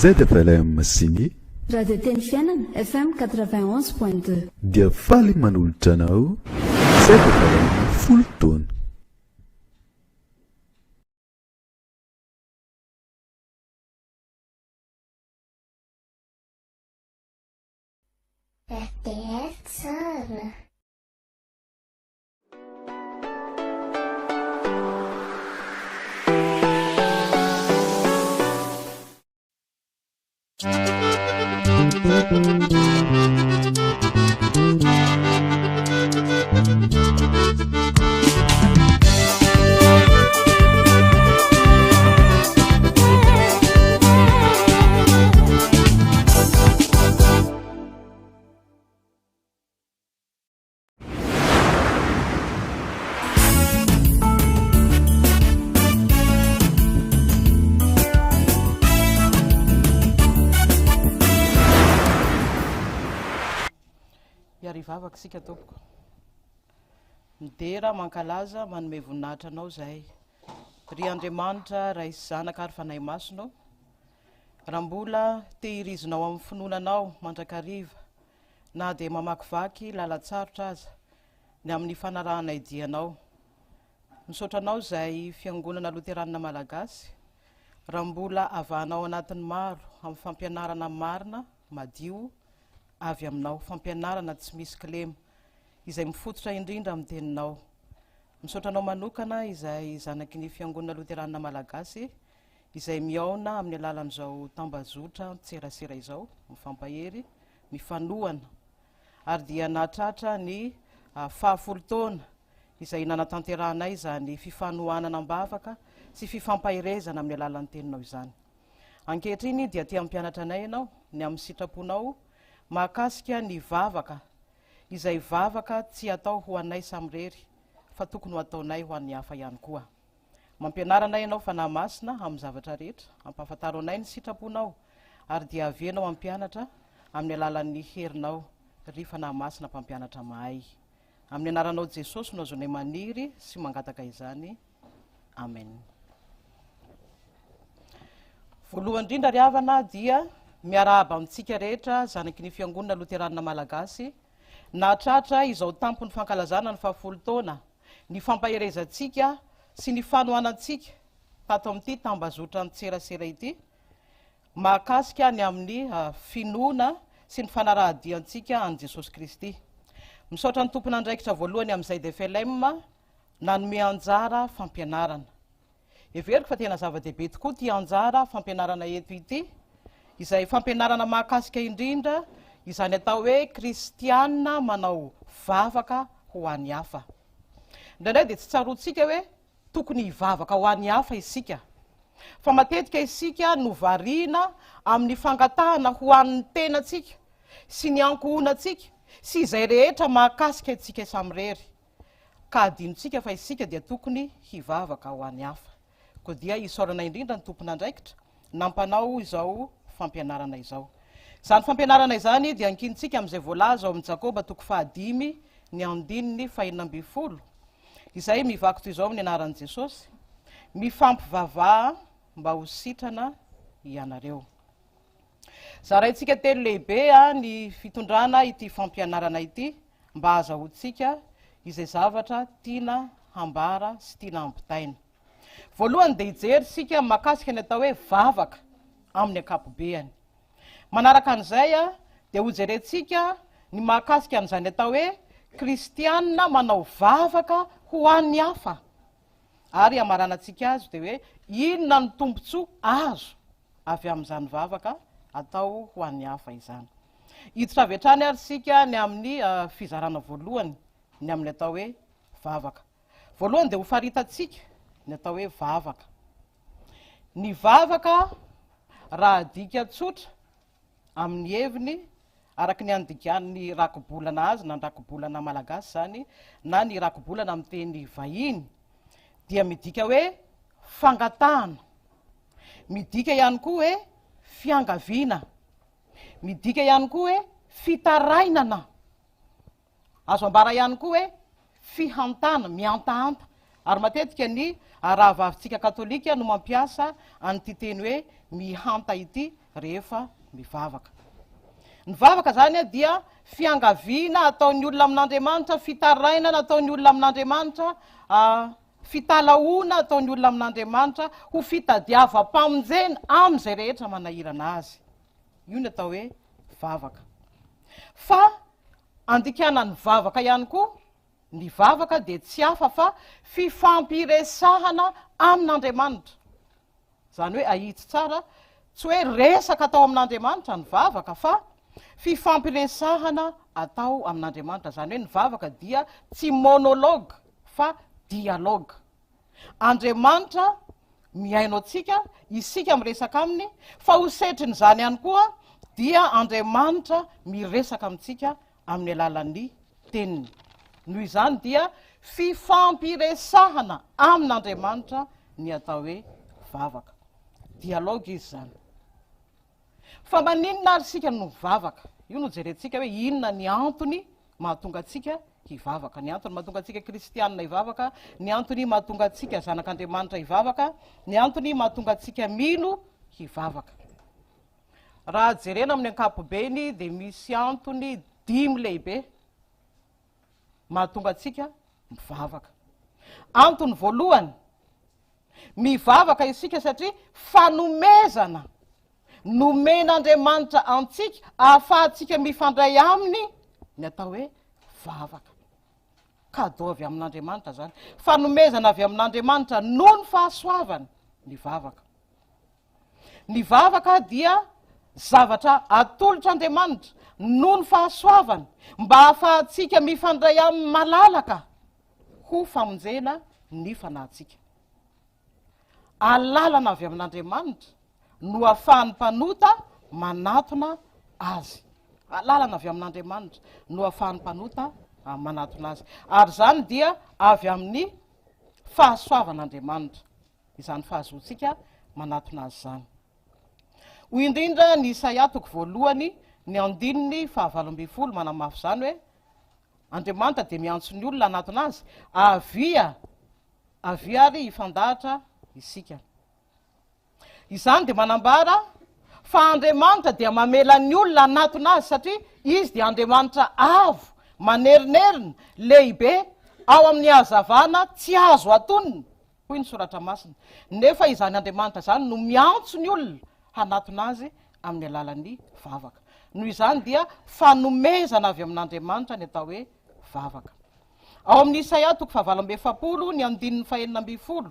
ZFLM Sini Radio Teny Fiainana FM 91.2 dia faly manolotra anao ZFLM folo taona. hivavaka sika tompoko. Midera mankalaza manome voninahitra anao zay. Ry Andriamanitra raha isy zanaka ary fanahy masonao. Raha mbola tehirizinao amin'ny finoananao mandrakariva na dia mamakivaky lalatsarotra aza ny amin'ny fanarahanay dianao. Misaotra anao zay fiangonana loteranina malagasy. Raha mbola avahanao anatin'ny maro amin'ny fampianarana marina madio avy aminao, fampianarana tsy misy kilema izay mifototra indrindra amin'ny teninao. Misaotra anao manokana izay zanaky ny fiangonana loteranina malagasy izay miaona amin'ny alalan'izao tambazotra tserasera izao, mifampahery, mifanohana ary dia nahatratra ny 10 taona izay nanatanteranay zany fifanohanana ambavaka sy fifampahirezana amin'ny alalan'ny teninao izany. Ankehitriny dia tia mpianatra anay ianao ny amin'ny sitraponao mahakasika ny vavaka izay vavaka tsy atao ho anay samyrery fa tokony ho ataonay ho an'ny hafa ihany koa. Mampianaranay ianao fanahy masina amin'ny zavatra rehetra, ampahafantaro anay ny sitraponao ary dia avenao ampianatra amin'ny alalan'ny herinao ry fanahy masina mpampianatra mahay. Amin'ny anaranao Jesosy no azonay maniry sy mangataka izany. Amen. Voalohany indrindra ry havana dia miarahaba amintsika rehetra zanaky ny fiangonana loteranina malagasy nahatratra izao tampony fankalazana ny 10 taona ny fampaherezantsika sy ny fanohanantsika tato amin'ity tambazotra tserasera ity mahakasika ny amin'ny finoana sy ny fanarahadiantsika an Jesosy Kristy. Misaotra ny tompona andraikitra voalohany amin'izay DFLM nanome anjara fampianarana. Everiko fa tena zava-dehibe tokoa ty anjara fampianarana eto ity izay fampianarana mahakasika indrindra izany atao hoe kristiana manao vavaka ho an'ny hafa. Indraindray dia tsy tsaroantsika hoe tokony hivavaka ho an'ny hafa isika, fa matetika isika no variana amin'ny fangatahana ho an'ny tenantsika sy ny ankohonantsika sy izay rehetra mahakasika itsika samyrery, ka adinontsika fa isika dia tokony hivavaka ho an'ny hafa. Koa dia isaorana indrindra ny tompona andraikitra nampanao izao fampianarana izao. Izany fampianarana izany dia ankinitsika amin'izay voalaza ao amin'ny Jakoba 5 ny 9:20 izay mivaky toy izao amin'ny anaran'i Jesosy, mifampivavaha mba ho sitrana ianareo. Zaraintsika telo lehibe ny fitondrana ity fampianarana ity mba azahoantsika izay zavatra tiana hambara sy tiana hampitaina. Voalohany dia hijery sika mahakasika ny atao hoe vavaka amin'ny ankapobeny. Manaraka an'izay dia hojerentsika ny mahakasika an'izany atao hoe kristiana manao vavaka ho an'ny hafa. Ary amaranantsika azy dia hoe inona ny tombontsoa azo avy amin'izany vavaka atao ho an'ny hafa izany. Hiditra avy hatrany ary sika ny amin'ny fizarana voalohany ny amin'ny atao hoe vavaka. Voalohany dia ho faritantsika ny atao hoe vavaka. Ny vavaka raha adika tsotra amin'ny heviny araka ny andikan'ny rakobolana azy na rakobolana malagasy zany na ny rakobolana amin'ny teny vahiny dia midika hoe fangatahana, midika ihany koa hoe fiangaviana, midika ihany koa hoe fitarainana, azo ambara ihany koa hoe fihantana, miantahanta. Ary matetika ny rahavavintsika katolika no mampiasa an'ity teny hoe mihanta ity rehefa mivavaka. Ny vavaka zany dia fiangaviana ataon'ny olona amin'Andriamanitra, fitarainana ataon'ny olona amin'Andriamanitra, fitalahoana ataon'ny olona amin'Andriamanitra ho fitadiavam-pamonjena amin'izay rehetra manahirana azy. Io ny atao hoe vavaka. Fa andikana ny vavaka ihany koa, ny vavaka dia tsy hafa fa fifampiresahana amin'Andriamanitra. Zany hoe ahitsy tsara, tsy hoe resaka atao amin'Andriamanitra ny vavaka fa fifampiresahana atao amin'Andriamanitra. Zany hoe ny vavaka dia tsy monologue fa dialogue. Andriamanitra miaino antsika, isika miresaka aminy, fa ho setrin'izany ihany koa dia Andriamanitra miresaka amintsika amin'ny alalan'ny teniny. Noho izany dia fifampiresahana amin'Andriamanitra ny atao hoe vavaka. Dialogue izy zany. Fa maninona ary sika no vavaka? Io no jerentsika hoe inona ny antony mahatonga atsika hivavaka. Ny antony mahatonga atsika kristianina hivavaka, ny antony mahatonga atsika zanak'Andriamanitra hivavaka, ny antony mahatonga atsika mino hivavaka. Raha jerena amin'ny ankapobeny dia misy antony 5 lehibe mahatonga atsika mivavaka. Antony voalohany, mivavaka isika satria fanomezana nomen'Andriamanitra antsika ahafahantsika mifandray aminy ny atao hoe vavaka. Cadeau avy amin'Andriamanitra zany, fanomezana avy amin'Andriamanitra noho ny fahasoavana ny vavaka. Ny vavaka dia zavatra atolotr'Andriamanitra noho ny fahasoavana mba ahafahantsika mifandray amin'ny malalaka ho famonjena ny fanahintsika. Alalana avy amin'Andriamanitra no ahafahan'ny mpanota manatona azy. Alalana avy amin'Andriamanitra no ahafahan'ny mpanota manatona azy. Ary zany dia avy amin'ny fahasoavan'Andriamanitra, izany fahazoantsika manatona azy zany. Hoy indrindra ny Isaia toko voalohany ny 9:20 manamafy zany hoe Andriamanitra dia miantso ny olona anatona azy, avia ary hifandahatra isika. Izany dia manambara fa Andriamanitra dia mamela ny olona anatona azy satria izy dia Andriamanitra avo, manerinerina, lehibe, ao amin'ny hazavana tsy azo atonina, hoy ny soratra masina. Nefa izany Andriamanitra zany no miantso ny olona hanatona azy amin'ny alalan'ny vavaka. Noho izany dia fanomezana avy amin'Andriamanitra ny atao hoe vavaka. Ao amin'ny Isaia toko 7:7 ny 9:20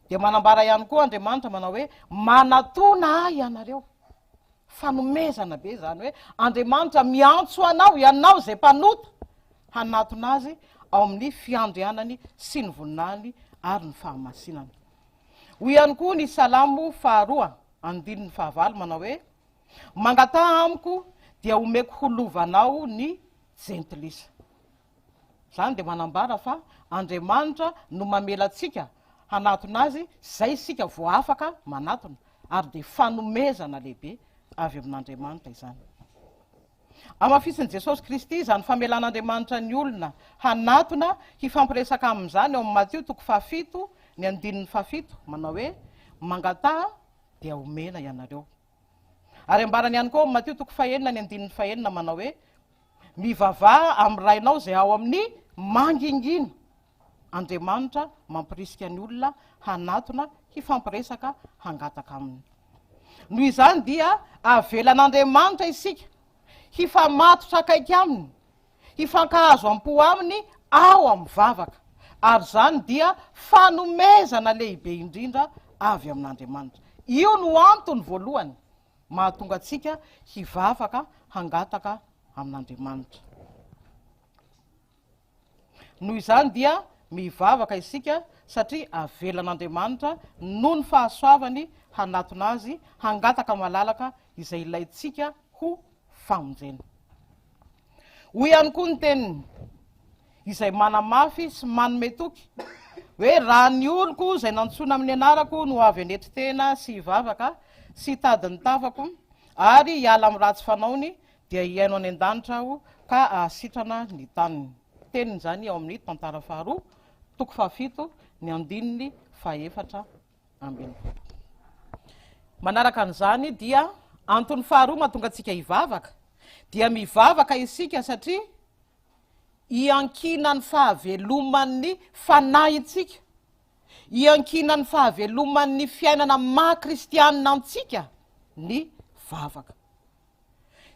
dia manambara ihany koa Andriamanitra manao hoe manatona ahy ianareo. Fanomezana be zany hoe Andriamanitra miantso anao, ianao zay mpanota, hanatona azy ao amin'ny fiandrianany sy ny voninahiny ary ny fahamasinany. Hoy ihany koa ny Salamo 2:5 manao hoe mangataha amiko dia omeko holovanao ny jentilisa. Zany dia manambara fa Andriamanitra no mamela atsika hanatona azy, zay sika vo afaka manatona, ary dia fanomezana lehibe avy amin'Andriamanitra izany. Amafisin'i Jesosy Kristy zany famelan'Andriamanitra ny olona hanatona hifampiresaka amin'izany ao amin'ny Matteo toko 7 ny 7 manao hoe mangataha dia omena ianareo. Ary ambarany ihany koa Matteo toko 9 ny 1 manao hoe mivavaha amin'ny rainao zay ao amin'ny mangingina. Andriamanitra mampirisika ny olona hanatona hifampiresaka hangataka aminy. Noho izany dia avelan'Andriamanitra isika hifamatotra akaiky aminy, hifankahazo am-po aminy ao amin'ny vavaka. Ary zany dia fanomezana lehibe indrindra avy amin'Andriamanitra. Io no antony voalohany mahatonga atsika hivavaka hangataka amin'Andriamanitra. Noho izany dia mivavaka isika satria avelan'Andriamanitra noho ny fahasoavany hanatona azy hangataka malalaka izay ilaitsika ho famonjena. Hoy ihany koa ny teniny izay manamafy sy manome toky hoe raha ny oloko izay nantsona amin'ny anarako no avy anetry tena sy hivavaka sy tadiny tavako ary hiala amin'ny ratsy fanaony dia hiaino any an-danitra aho ka ahasitrana ny taniny. Teniny zany ao amin'ny tantara faharoa toko 7 ny 4:4. Manaraka an'izany dia antony faharoa mahatonga atsika hivavaka dia mivavaka isika satria hiankina ny fahaveloman'ny fanahitsika, hiankina ny fahaveloman'ny fiainana maha-kristianina antsika ny vavaka.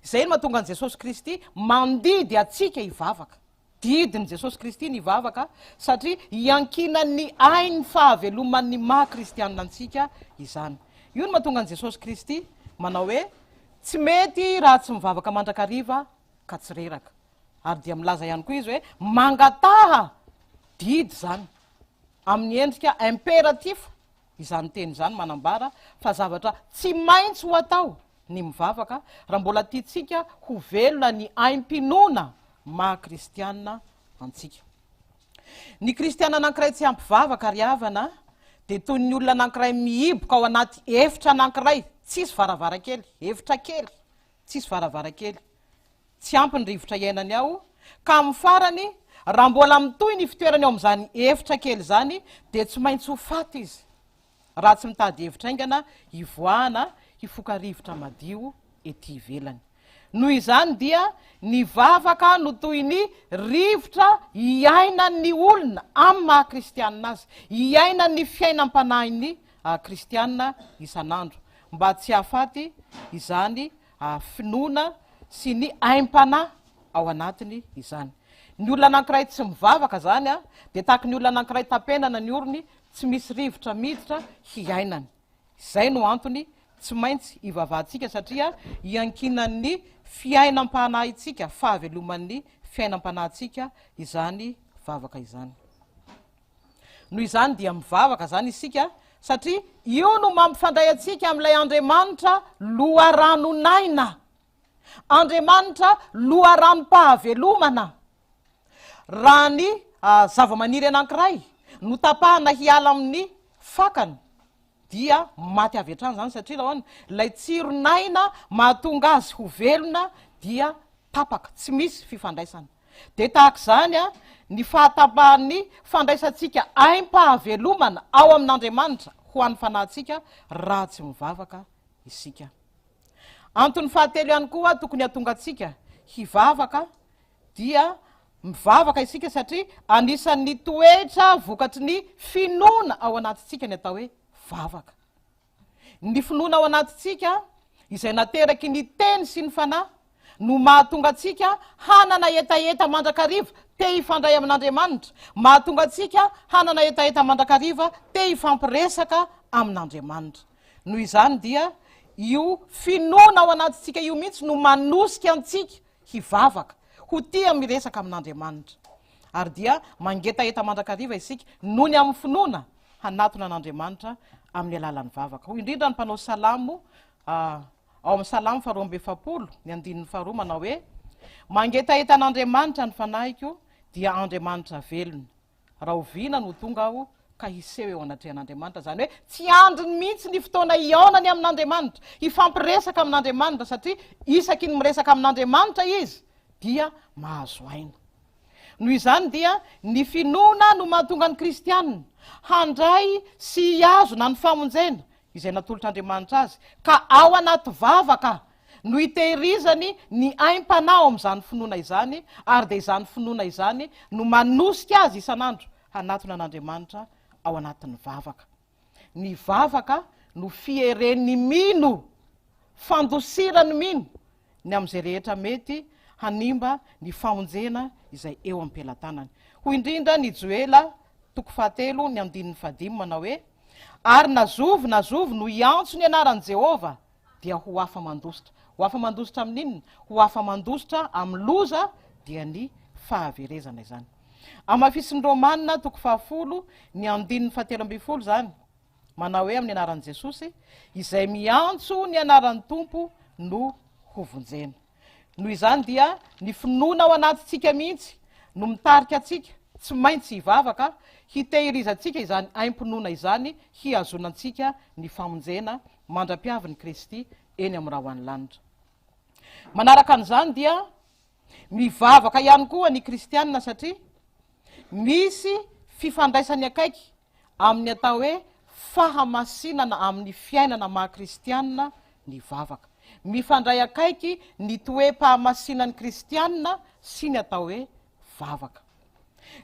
Izay no mahatonga an' Jesosy Kristy mandidy atsika hivavaka. Didin' Jesosy Kristy ny vavaka satria hiankina ny ainy fahaveloman'ny maha-kristianina antsika izany. Io no mahatonga an' Jesosy Kristy manao hoe tsy mety raha tsy mivavaka mandrakariva ka tsy reraka. Ary dia milaza ihany koa izy hoe mangataha didy zany amin'ny endrika impératif. Izany teny izany manambara fa zavatra tsy maintsy ho atao ny mivavaka raha mbola tiatsika ho velona ny aim-pinoana maha-kristianina antsika. Ny kristianina anankiray tsy ampivavaka ry havana dia toy ny olona anankiray mihiboka ao anaty efitra anankiray, tsisy varavarakely, efitra kely, tsisy varavarakely, tsy ampy ny rivotra iainany ao ka amin'ny farany raha mbola mitoy ny fitoerany ao amin'izany efitra kely zany de tsy maintsy ho faty izy raha tsy mitady hevitra aingana hivoahana hifokarivotra madio ety ivelany noho izany dia ny vavaka no toy ny rivotra hiainany olona amin'ny maha kristianina azy hiainany fiainam-panahiny kristianina isan'andro mba tsy hahafaty izany finoana sy ny aim-panahy ao anatiny izany ny olona anankiray tsy mivavaka zany a de tahaka ny olona anankiray tapenana ny orony tsy misy rivotra miditra hiainany izay no antony tsy maintsy ivavahantsika satria hiankinan'ny fiainam-panahytsika fahaveloman'ny fiainam-panahytsika izany vavaka izany noho izany dia mivavaka zany isika satria io no mampifandray atsika amin'ilay andriamanitra loharanonaina andriamanitra loharano-pahavelomana raha ny zava-maniry anankiray no tapahana hiala amin'ny fakany dia maty avy atrany zany satria raha hoana lay tsironaina mahatonga azy ho velona dia tapaka tsy misy fifandraisana de tahaka zany a ny fahatapahan'ny fandraisantsika aim-pahavelomana ao amin'andriamanitra ho an'ny fanahintsika raha tsy mivavaka isika antony fahatelo ihany koa tokony hatonga atsika hivavaka dia mivavaka isika satria anisan'ny toetra vokatry ny finoana ao anatitsika ny atao hoe vavaka ny finoana ao anatitsika izay nateraky ny teny sy ny fanahy no mahatonga atsika hanana etaeta mandrakariva te hifandray amin'andriamanitra mahatonga atsika hanana etaeta mandrakariva te hifampiresaka amin'andriamanitra noho izany dia io finoana ao anatitsika io mihitsy no manosika antsika hivavaka ho tia miresaka amin'andriamanitra ary dia mangetaeta mandrakariva isika noho ny amin'ny finoana hanatona an'andriamanitra amin'ny alalan'ny vavaka ho indrindra ny mpanao salamo ao amin'ny salamo 2 ny andinin'ny faharoa manao hoe mangetaeta an'andriamanitra ny fanahiko dia andriamanitra velona raha oviana no tonga aho ka hiseho eo anatrehan'andriamanitra zany hoe tsy andriny mihitsy ny fotoana iaonany amin'andriamanitra hifampiresaka amin'andriamanitra satria isaky ny miresaka amin'andriamanitra izy dia mahazo aina noho izany dia ny finoana no mahatonga ny kristianina handray sy hiazona ny famonjena izay natolotr'andriamanitra azy ka ao anaty vavaka no hitehirizany ny aim-panao amin'izany finoana izany ary de izany finoana izany no manosika azy isan'andro hanatona an'andriamanitra ao anatin'ny vavaka ny vavaka no fieren'ny mino fandosirany mino ny am'izay rehetra mety hanimba ny famonjena izay eo am-pelatanany ho indrindra ny joela 7 ny andinin'ny 5 manao hoe ary nazovo no iantso ny anaran'i Jehova dia ho afa mandositra ho afa mandositra amin'inona ho afa mandositra amin'ny loza dia ny fahaverezana izany amafisiny romanina 10 ny andinin'ny 17 zany manao hoe amin'ny anaran'i Jesosy izay miantso ny anaran'ny tompo no hovonjena noho izany dia ny finoana ao anatitsika mihitsy no mitarika atsika tsy maintsy hivavaka hitehirizatsika izany aim-pinoana izany hiazonantsika ny famonjena mandra-piavin'ny Kristy eny amin'ny raha ho any lanitra manaraka an'izany dia mivavaka ihany koa ny kristianina satria misy fifandraisany akaiky amin'ny atao hoe fahamasinana amin'ny fiainana maha kristianina ny vavaka mifandray akaiky ny toe-pahamasinan'ny kristianina sy ny atao hoe vavaka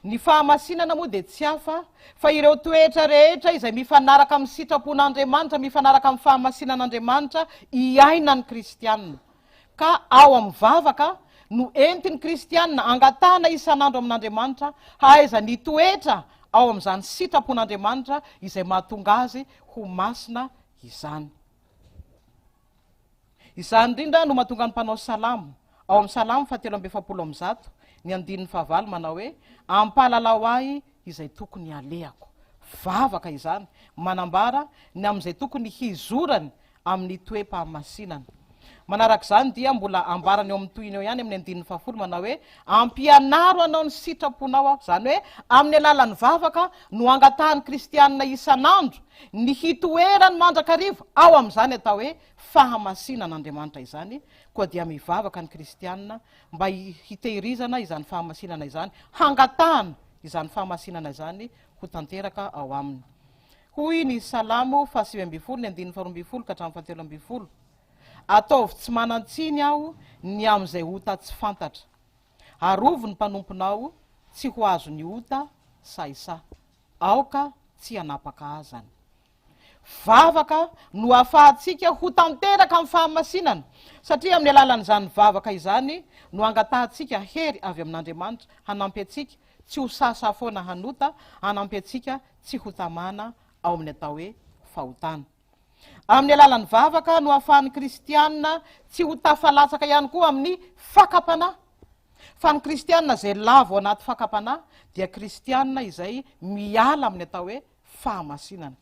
ny fahamasinana moa de tsy hafa fa ireo toetra rehetra izay mifanaraka amin'ny sitrapon'andriamanitra mifanaraka amin'ny fahamasinan'andriamanitra hiainany kristianina ka ao amin'ny vavaka no entiny kristianina angatahana isan'andro amin'andriamanitra haiza ny toetra ao amin'izany sitrapon'andriamanitra izay mahatonga azy ho masina izany izany indrindra no mahatonga ny mpanao salamo ao amin'ny salamo 7 ny andinin'ny 7 manao hoe ampalalao ahy izay tokony alehako vavaka izany manambara ny am'izay tokony hizorany amin'ny toe-pahamasinana manarak'izany dia mbola ambarany eo amin'ny toiny eo ihany amin'ny andininy fahafolo manao hoe ampianaro anao ny sitraponao aho, zany hoe amin'ny alalan'ny vavaka no angatahany kristianina isan'andro ny hitoerany mandrakariva ao amin'izany atao hoe fahamasinan'andriamanitra izany, koa dia mivavaka ny kristianina mba hitehirizana izany fahamasinana izany, hangatahana izany fahamasinana izany ho tanteraka ao aminy. Hoy ny Salamo 7:20 ny andininy 12 ka hatramin'ny 17. Ataovy tsy manantsiny aho ny amin'izay ota tsy fantatra, arovo ny mpanomponao tsy ho azo ny ota saisa, aoka tsy hanapaka azany. Vavaka no ahafahantsika ho tanteraka amin'ny fahamasinana, satria amin'ny alalan'izany vavaka izany no angatahantsika hery avy amin'Andriamanitra, hanampy atsika tsy ho sasa foana hanota, hanampy atsika tsy ho tamana ao amin'ny atao hoe fahotana. Amin'ny alalan'ny vavaka no ahafahan'ny kristianina tsy ho tafalatsaka ihany koa amin'ny fakapana, fa ny kristianina zay lavo anaty fakapana dia kristianina izay miala amin'ny atao hoe fahamasinana,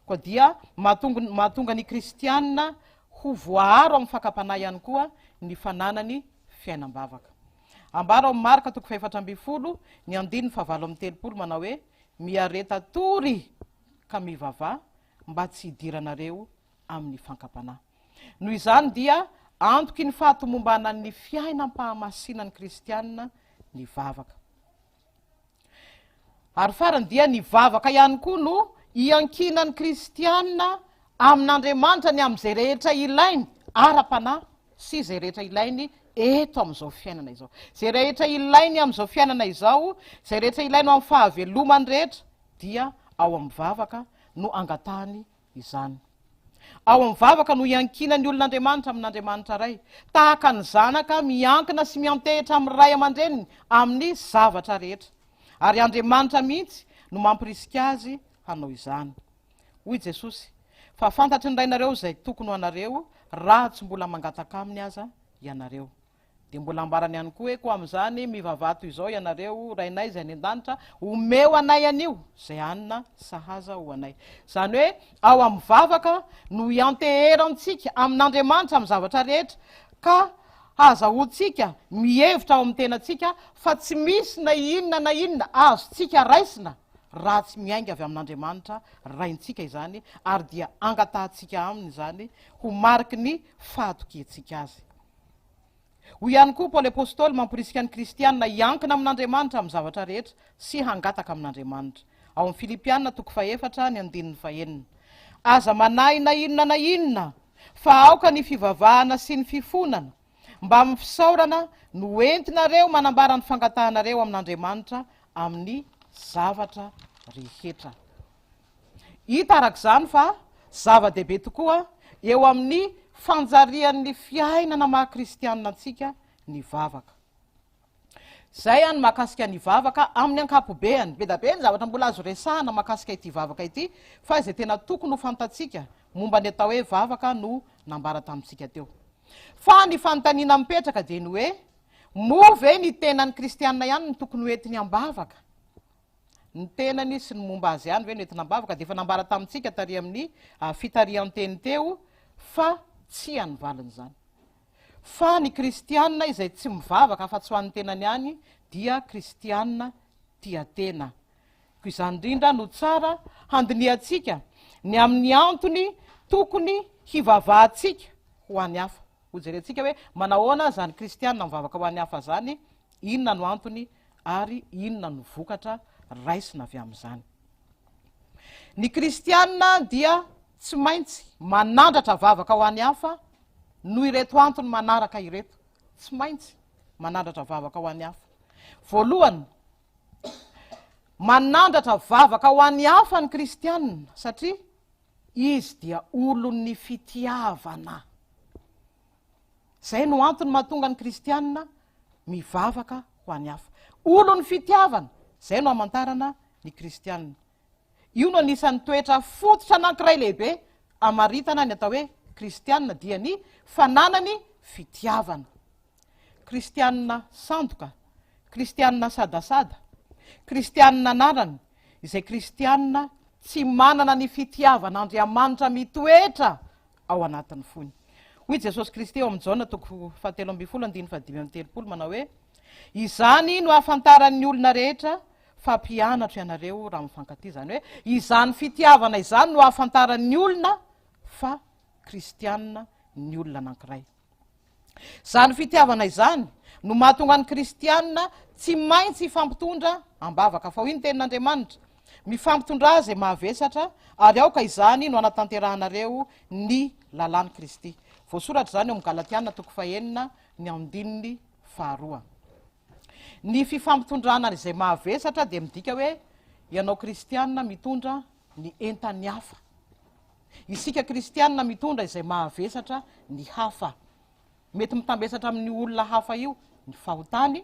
koa dia mahatonga ny kristianina ho voaharo amin'ny fakapana ihany koa ny fananany fiainam-bavaka. Ambara ao amin'ny Marka 4:12 ny andininy 7:30 manao hoe miareta tory ka mivavah mba tsy hidiranareo amin'ny fankapana. Noho izany dia antoky ny fahatomombanan'ny fiainam-pahamasinan'ny kristianina ny vavaka. Ary farany dia ny vavaka ihany koa no iankinan'ny kristianina amin'Andriamanitra ny amin'izay rehetra ilainy ara-panahy sy zay rehetra ilainy eto amin'izao fiainana izao. Zay rehetra ilainy amin'izao fiainana izao, zay rehetra ilainy amin'ny fahavelomany rehetra dia ao amin'ny vavaka no angatahany izany. Ao amin'ny vavaka no iankinany olon'Andriamanitra amin'Andriamanitra ray, tahaka ny zanaka miankina sy miantehitra amin'ny ray aman-dreniny amin'ny zavatra rehetra, ary Andriamanitra mihitsy no mampirisika azy hanao izany. Hoy Jesosy, fa fantatry ny rainareo izay tokony ho anareo raha tsy mbola mangataka aminy aza ianareo. Dia mbola ambarany ihany koa hoe koa amin'izany mivavato izao ianareo rainay izay any an-danitra, omeo anay anio zay anina sahaza ho anay. Zany hoe ao amin'ny vavaka no ianteherantsika amin'Andriamanitra amin'ny zavatra rehetra, ka azahoantsika mihevitra ao amin'ny tenatsika fa tsy misy na inona azotsika raisina raha tsy miainga avy amin'Andriamanitra raintsika izany, ary dia angatahantsika aminy izany ho mariky ny fahatokiantsika azy. Hoy ihany koa Paoly apôstôly mampirisika ny kristianina iankina amin'Andriamanitra amin'ny zavatra rehetra sy hangataka amin'Andriamanitra. Ao amin'ny Filipianina 4:4 ny andininy 1. Aza manahy na inona fa aoka ny fivavahana sy ny fifonana, mba amin'ny fisaorana no entinareo manambara ny fangatahanareo amin'Andriamanitra amin'ny zavatra rehetra. Hita arak'izany fa zava-dehibe tokoa eo amin'ny fanjarian'ny fiainana maha-kristianina antsika ny vavaka. Zay any mahakasika ny vavaka amin'ny ankapobeany, be da be ny zavatra mbola azo resahana mahakasika ity vavaka ity, fa izay tena tokony ho fantatsika momba ny atao hoe vavaka no nambara tamintsika teo. Fa ny fanontaniana mipetraka dia ny hoe move ny tenan'ny kristianina ihany ny tokony hoentiny am-bavaka, ny tenany sy ny momba azy ihany ve no entina am-bavaka, dia efa nambara tamintsika tary amin'ny fitarian-teny teo fa tsy hanivaliny zany. Fa ny kristianina izay tsy mivavaka fa tsy ho an'ny tenany ihany dia kristianina tia tena. Ko izany indrindra no tsara handiniatsika ny amin'ny antony tokony hivavahantsika ho an'ny hafa. Ho jerentsika hoe manahoana zany kristianina mivavaka ho an'ny hafa zany, inona no antony ary inona no vokatra raisina avy amin'izany. Ny kristianina dia tsy maintsy manandratra vavaka ho an'ny hafa no ireto antony manaraka ireto, tsy maintsy manandratra vavaka ho an'ny hafa. Voalohany, manandratra vavaka ho an'ny hafa ny kristianina satria izy dia olon'ny fitiavana. Zay no antony mahatonga ny kristianina mivavaka ho an'ny hafa, olon'ny fitiavana. Zay no amantarana ny kristianina. Io no anisan'ny toetra fototra anankiray lehibe amaritana ny atao hoe kristianina, dia ny fananany fitiavana. Kristianina sandoka, kristianina sadasada, kristianina anarany, izay kristianina tsy manana ny fitiavan'Andriamanitra mitoetra ao anatin'ny fony. hoy jesosy kristy eo amin'ny jaona toko 7:5 manao hoe izany no ahafantaran'ny olona rehetra fa mpianatra ianareo raha mifankaty, zany hoe izany fitiavana izany no ahafantaran'ny olona fa kristianina ny olona anankiray. Zany fitiavana izany no mahatonga ny kristianina tsy maintsy hifampitondra ambavaka, fa hoy ny tenin'Andriamanitra mifampitondra azy mahavesatra ary aoka izany no anatanterahanareo ny lalàny Kristy. Voasoratra zany eo amin'ny Galatiana toko 4:2. Ny fifampitondrana izay mahavesatra dia midika hoe ianao kristianina mitondra ny entany hafa, isika kristianina mitondra izay mahavesatra ny hafa. Mety mitambesatra amin'ny olona hafa io ny fahotany,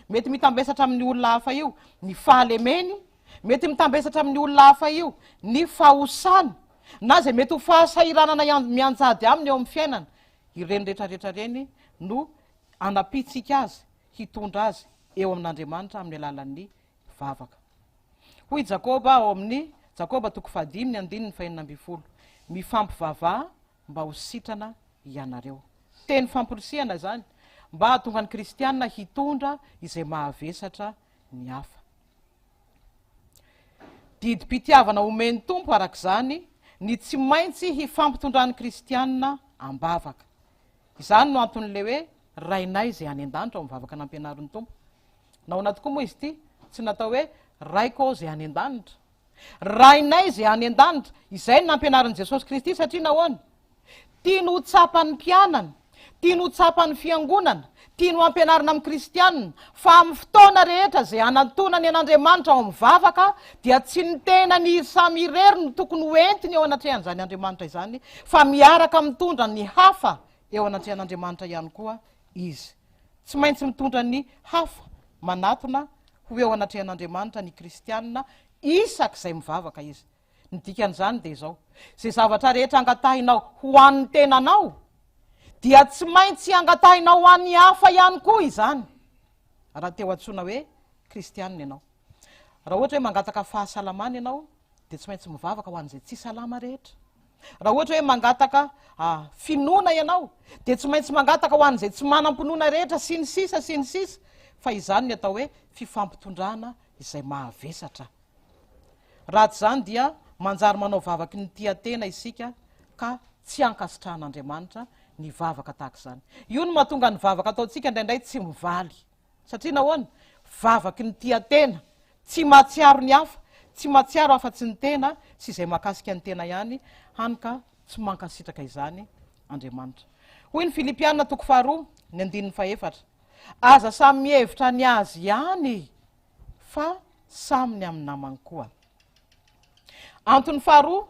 mety mitambesatra amin'ny olona hafa io ny fahalemeny, mety mitambesatra amin'ny olona hafa io ny fahosany, na zay mety ho fahasahiranana mianjady aminy eo amin'ny fiainana. Ireny rehetrarehetra reny no anapitsika azy hitondra azy eo amin'Andriamanitra amin'ny alalan'ny vavaka. Hoy Jakoba ao amin'ny Jakoba toko 5:5, mifampivavah mba ho sitrana ianareo. Teny famporisihana zany mba hahatonga ny kristianina hitondra izay mahavesatra ny hafa. Didim-pitiavana omeny tompo arak'izany ny tsy maintsy hifampitondrany kristianina ambavaka. Izany no anton'le hoe rainay zay any an-danitra ao mivavaka nampianarin'ny tompo. Naona tokoa moa izy ity, tsy natao hoe raiko zay any an-danitra, rainay zay any an-danitra. Izay no nampianarin'i Jesosy Kristy, satria nahoana? Tia no hotsapan'ny mpianana, tia no hotsapan'ny fiangonana, tia no ampianarina amin'ny kristianina fa amin'ny fotoana rehetra zay anantonany an'Andriamanitra ao mivavaka dia tsy ny tena ny samy irery no tokony hoentiny eo anatrehan'izany Andriamanitra izany, fa miaraka mitondra ny hafa eo anatrehan'Andriamanitra ihany koa izy. Tsy maintsy mitondra ny hafa manatona ho eo anatrehan'Andriamanitra ny kristianina isak'izay mivavaka izy. Ny dikan'izany dia izao: zay zavatra rehetra angatahinao ho an'ny tenanao dia tsy maintsy angatahinao ho an'ny hafa ihany koa izany, raha teo antsoina hoe kristianina ianao. Raha ohatra hoe mangataka fahasalamana ianao dia tsy maintsy mivavaka ho an'izay tsy salama rehetra. Raha ohatra hoe mangataka finoana ianao dia tsy maintsy mangataka ho an'izay tsy manam-pinoana rehetra sy ny sisa sy ny sisa, fa izany ny atao hoe fifampitondrana izay mahavesatra. Raha tsy zany dia manjary manao vavaky ny tia-tena isika ka tsy ankasitrahan'Andriamanitra ny vavaka tahaka izany. Io no mahatonga ny vavaka ataontsika indraindray tsy mivaly, satria nahoana? Vavaky ny tia-tena, tsy mahatsiaro ny hafa, tsy mahatsiaro afa-tsy ny tena sy izay mahakasika ny tena ihany, hany ka tsy mankasitraka izany Andriamanitra. Hoy ny Filipianina toko 4:4, aza samy mihevitra ny azy ihany fa saminy amin'ny namany koa. Antony faharoa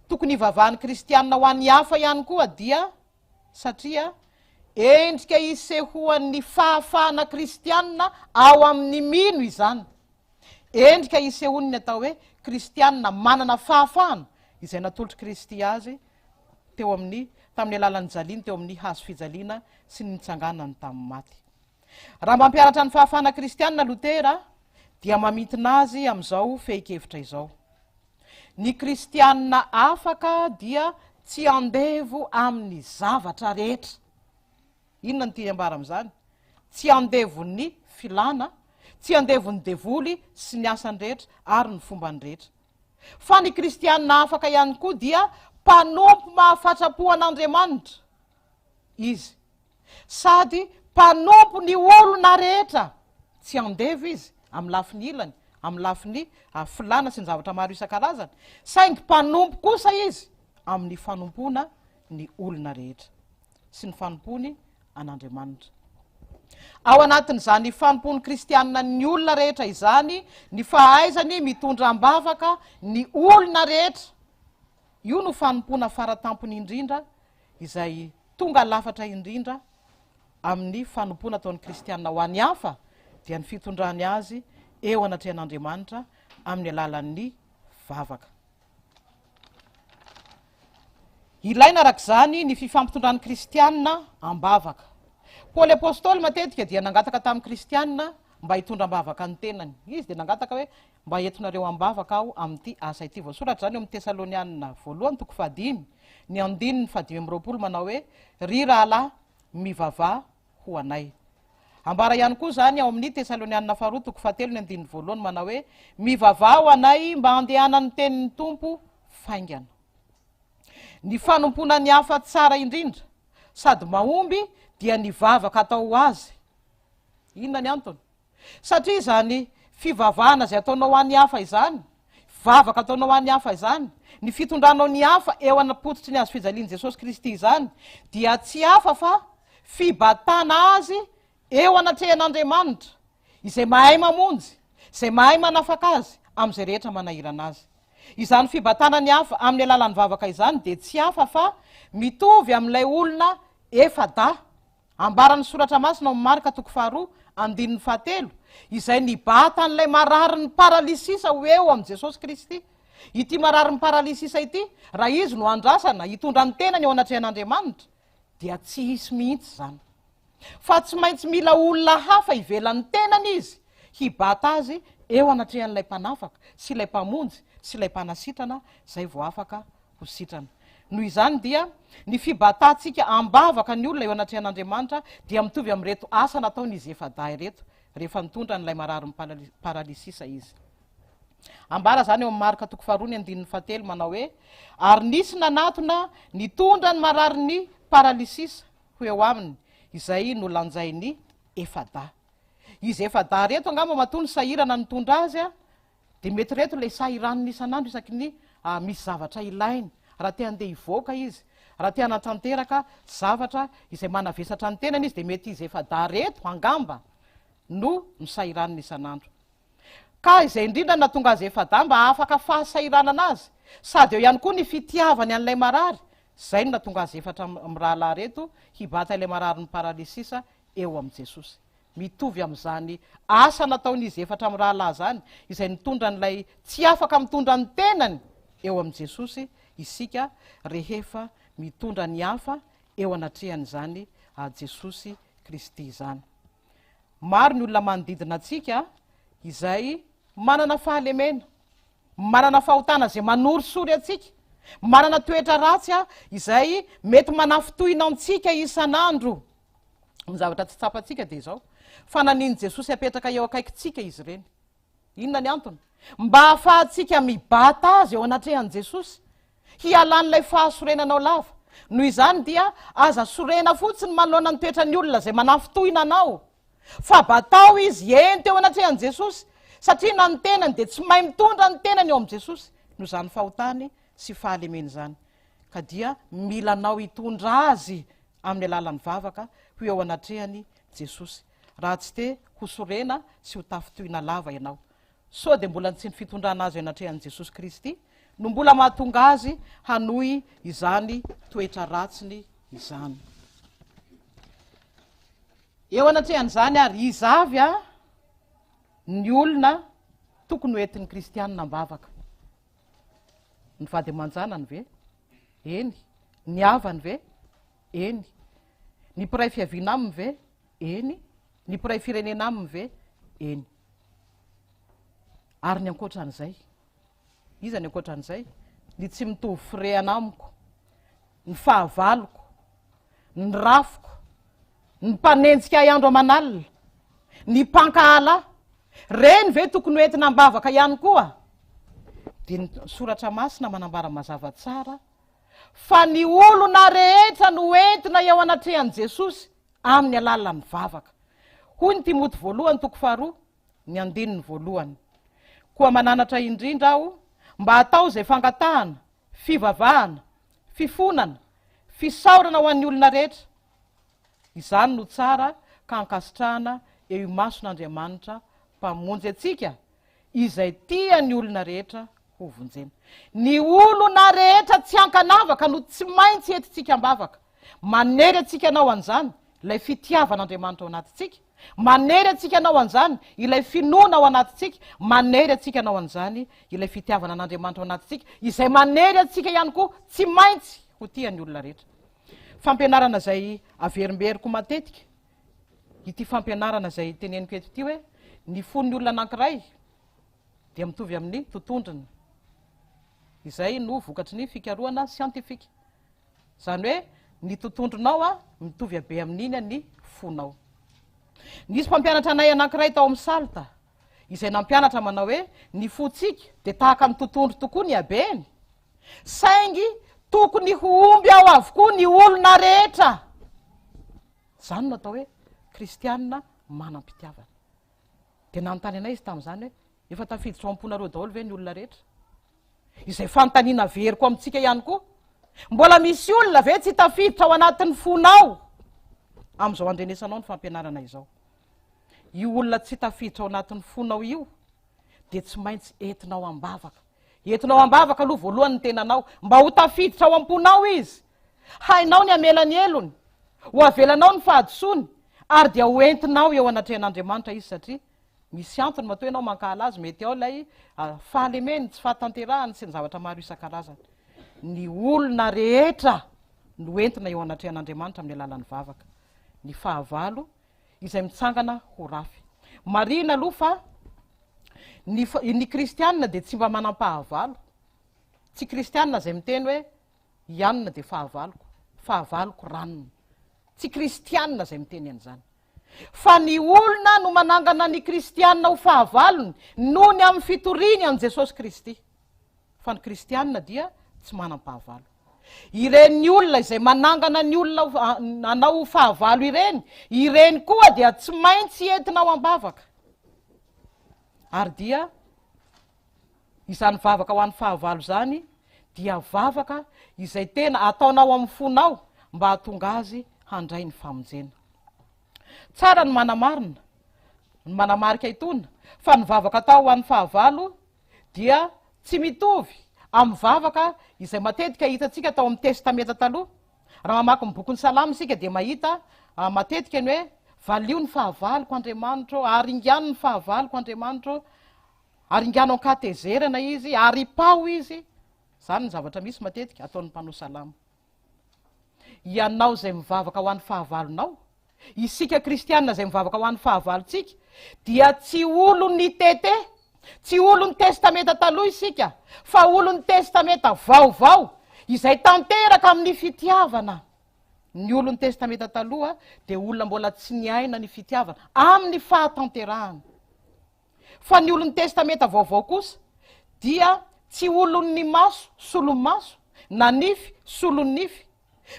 tokony hivavahan'ny kristianina ho an'ny hafa ihany koa dia satria endrika isehoan'ny fahafahana kristianina ao amin'ny mino izany. Endrika isehoany atao hoe kristianina manana fahafahana izay natolotry Kristy azy teo amin'ny tamin'ny alalan'ny jaliany teo amin'ny hazo fijaliana sy ny mitsanganany tamin'ny maty. Raha mampiaratra ny fahafahana kristianina Lotera dia mamintina azy amin'izao fehi-kevitra izao: ny kristianina afaka dia tsy andevo amin'ny zavatra rehetra. Inona ny tia ambara amin'izany? Tsy andevo ny filana, tsy andevo ny devoly sy ny asany rehetra ary ny fombany rehetra, fa ny kristianina afaka ihany koa dia mpanompo mahafatra-po an'Andriamanitra izy, sady mpanompo ny olona rehetra. Tsy andevo izy amin'ny lafiny ilany, amin'ny lafiny filana sy ny zavatra maro isan-karazany, saingy mpanompo kosa izy amin'ny fanompona ny olona rehetra sy ny fanompony an'Andriamanitra. Ao anatin'izany fanompony kristianina ny olona rehetra izany ny fahaizany mitondra ambavaka ny olona rehetra. Io no fanompona faratampony indrindra izay tonga lafatra indrindra amin'ny fanompona ataon'ny kristianina ho an'ny hafa dia ny fitondrany azy eo anatrehan'Andriamanitra amin'ny alalan'ny vavaka. Ilaina arak'izany ny fifampitondran'ny kristianina ambavaka. Paoly apôstôly matetika dia nangataka tamin'ny kristianina mba hitondra-mbavaka ny tenany. Izy de nangataka hoe mba entonareo ambavaka aho am'ty asa ity. Voasoratra zany eo amin'ny Tesalonianina voalohany toko 5 ny 5 manao hoe ry rahalahy mivavah ho anay. Ambara ihany koa zany ao amin'ny Tesalonianina 2 toko 7 ny 1 manao hoe mivavah ho anay mba andehanany tenin'ny tompo faingana. Ny fanompona ny hafa tsara indrindra sady mahomby dia ny vavaka atao azy. Inona ny antony? Satria zany fivavahana zay ataonao an'ny hafa izany, vavaka ataonao an'ny hafa izany, ny fitondranao ny hafa eo anapototry ny azo fijalian' Jesosy Kristy izany dia tsy hafa fa fibatana azy eo anatrehan'Andriamanitra izay mahay mamonjy, izay mahay manafaka azy am'izay rehetra manahirana azy. Izany fibatana ny hafa amin'ny alalan'ny vavaka izany de tsy hafa fa mitovy amin'ilay olona efada. Ambaran'ny soratra masina Marka toko 2:7 izay nibata an'ilay marary ny paralisisa ho eo am' Jesosy Kristy. Ity marary ny paralisisa ity raha izy no andrasana hitondra ny tenany eo anatrehan'Andriamanitra dia tsy hisy mihitsy zany, fa tsy maintsy mila olona hafa ivelan'ny tenany izy hibata azy eo anatrehan'ilay mpanafaka sy ilay mpamonjy sy ilay mpanasitrana zay vo afaka ho sitrana. Noho izany dia ny fibatantsika ambavaka ny olona eo anatrehan'Andriamanitra dia mitovy am'reto asa nataon'izy efada reto rehefa nitondra n'ilay marary ny paralisisa izy. Ambara zany eo amin'ny Marka toko 2:7 manao hoe ary nisy nanatona nitondra ny marary ny paralisisa ho eo aminy izay nolanjay ny efada. Izy efada reto angamba matony sahirana nitondra azy de mety reto le sahiraniny isan'andro isaky ny misy zavatra ilainy raha te andeha ivoaka izy, raha te anatanteraka zavatra izay manavesatra ny tenany izy de mety izy efada reto angamba no misahiraniny isan'andro. Ka izay indrindra natonga azy efada mba afaka fahasahiranana azy sady eo ihany koa ny fitiavany an'ilay marary, zay no natonga azy efatra am'rahalahy reto hibata ilay marary ny paralisisa eo am' Jesosy. Mitovy am'zany asa nataon'izy efatra am' rahalahy zany izay nitondra n'ilay tsy afaka mitondra ny tenany eo am' Jesosy isika rehefa mitondra ny hafa eo anatrehan'izany Jesosy Kristy zany. Maro ny olona manodidina atsika izay manana fahalemena, manana fahotana zay manorosory atsika, manana toetra ratsy izay mety manafitohina antsika isan'andro. Ny zavatra tsy tsapatsika de zao fa naniny Jesosy apetraka eo akaikitsika izy ireny. Inona ny antony? Mba hahafahatsika mibata azy eo anatrehan' Jesosy hialan'ilay fahasorenanao lava. Noho izany dia aza sorena fotsiny manoloana ny toetra ny olona zay manafitohina anao, fa batao izy ento eo anatrehan' Jesosy satria na ny tenany de tsy mahay mitondra ny tenany eo am' Jesosy no zany fahotany sy fahalemeny zany. Ka dia milanao hitondra azy amin'ny alalan'ny vavaka ho eo anatrehany Jesosy raha tsy te ho sorena sy ho tafitohina lava ianao. So de mbola tsy ny fitondrana azy eo anatrehan' Jesosy Kristy no mbola mahatonga azy hanohy izany toetra ratsiny izany. Eo anatrehan'izany ary izavy ny olona tokony ho entin'ny kristianina ambavaka. Ny vady aman-janany ve? Eny. Ny havany ve? Eny. Ny mpiray fiaviana aminy ve? Eny. Ny mpiray firenena aminy ve? Eny. Ary ny ankoatran'izay, iza ny ankoatran'izay? Ny tsy mitovy firehana amiko, ny fahavaloko, ny rafiko, ny mpanenjika iandro aman'alina, ny mpankahalahy, reny ve tokony ho entina ambavaka ihany koa? De ny soratra masina manambara mazava tsara fa ny olona rehetra no entina eo anatrehan' Jesosy amin'ny alalan'ny vavaka. Hoy ny Timoty 1:2 ny 1:1. Koa mananatra indrindra aho mba hatao zay fangatahana, fivavahana, fifonana, fisaorana ho an'ny olona rehetra. Izany no tsara ka ankasitrahana eo imason'Andriamanitra mpamonjy atsika izay tia ny olona rehetra ho vonjena. Ny olona rehetra tsy ankanavaka no tsy maintsy entitsika ambavaka. Manery atsika anao an'izany ilay fitiavan'Andriamanitra ao anatitsika, manery atsika anao an'izany ilay finoana ao anatitsika, manery atsika anao an'izany ilay fitiavana an'Andriamanitra ao anatitsika izay manery atsika ihany koa tsy maintsy ho tia ny olona rehetra. Fampianarana zay averimberiko matetika ity fampianarana zay teneniko eto ity hoe ny fon'ny olona anankiray dia mitovy amin'ny totondriny. Izay no vokatry ny fikarohana siantifika. Zany hoe ny totondronao a mitovy abe amin'iny ny fonao. Nisy mpampianatra anay anankiray tao amin'ny salta izay nampianatra manao hoe ny fotsika dia tahaka ny totondro tokoa ny abeny, saingy tokony ho omby ao avokoa ny olona rehetra. Zany no atao hoe kristianina manam-pitiavana. Dia nanontany anay izy tamin'izany hoe efa tafiditra ao am-ponareo daholo ve ny olona rehetra? Izay fanontaniana veriko amintsika ihany koa. Mbola misy olona ve tsy tafiditra ao anatin'ny fonao? Amin'izao andrenesanao ny fampianarana izao. Io olona tsy tafiditra ao anatin'ny fonao io dia tsy maintsy entinao ambavaka. Entinao ambavaka aloha voalohany ny tenanao mba ho tafiditra ao am-ponao izy. Hainao ny amelany elony, ho avelanao ny fahadisony, ary dia ho entinao eo anatrehan'Andriamanitra izy satria misy antony matoa ianao mankahala azy, mety ao ilay fahalemeny, tsy fahatanterahany sy ny zavatra maro isan-karazany. Ny olona rehetra no entina eo anatrehan'Andriamanitra amin'ny alalan'ny vavaka. Ny fahavalo izay mitsangana ho rafy. Marina aloha fa ny kristianina dia tsy mba manam-pahavalo. Tsy kristianina izay miteny hoe ianina dia fahavaloko ranona. Tsy kristianina izay miteny an'izany. Fa ny olona no manangana ny kristianina ho fahavalony noho ny amin'ny fitoriany an' Jesosy Kristy. Fa ny kristianina dia tsy manam-pahavalo. Ireny olona izay manangana ny olona anao fahavalo ireny koa dia tsy maintsy entinao ambavaka. Ary dia izany vavaka ho an'ny fahavalo zany dia vavaka izay tena ataonao amin'ny fonao mba hahatonga azy handray ny famonjena. Tsara ny manamarina, ny manamarika itony, fa ny vavaka atao ho an'ny fahavalo dia tsy mitovy amin'ny vavaka izay matetika hitantsika tao amin'ny testameta taloha. Raha mamaky ny bokin'ny Salamy isika dia mahita matetika ny hoe valio ny fahavaloko Andriamanitra, ary ingano ny fahavaloko Andriamanitra, ary ingano ankatezerana izy, ary pao izy. Zany ny zavatra misy matetika ataon'ny mpanao salama. Ianao izay mivavaka ho an'ny fahavalonao, isika kristianina izay mivavaka ho an'ny fahavalontsika, dia tsy olon'ny tete, tsy olon'ny testameta taloha isika, fa olon'ny testameta vaovao izay tanteraka amin'ny fitiavana. Ny olon'ny testameta taloha dia olona mbola tsy niaina ny fitiavana amin'ny fahatanterahana. Fa ny olon'ny testameta vaovao kosa dia tsy olon'ny maso solon'ny maso, na nify solon'ny nify.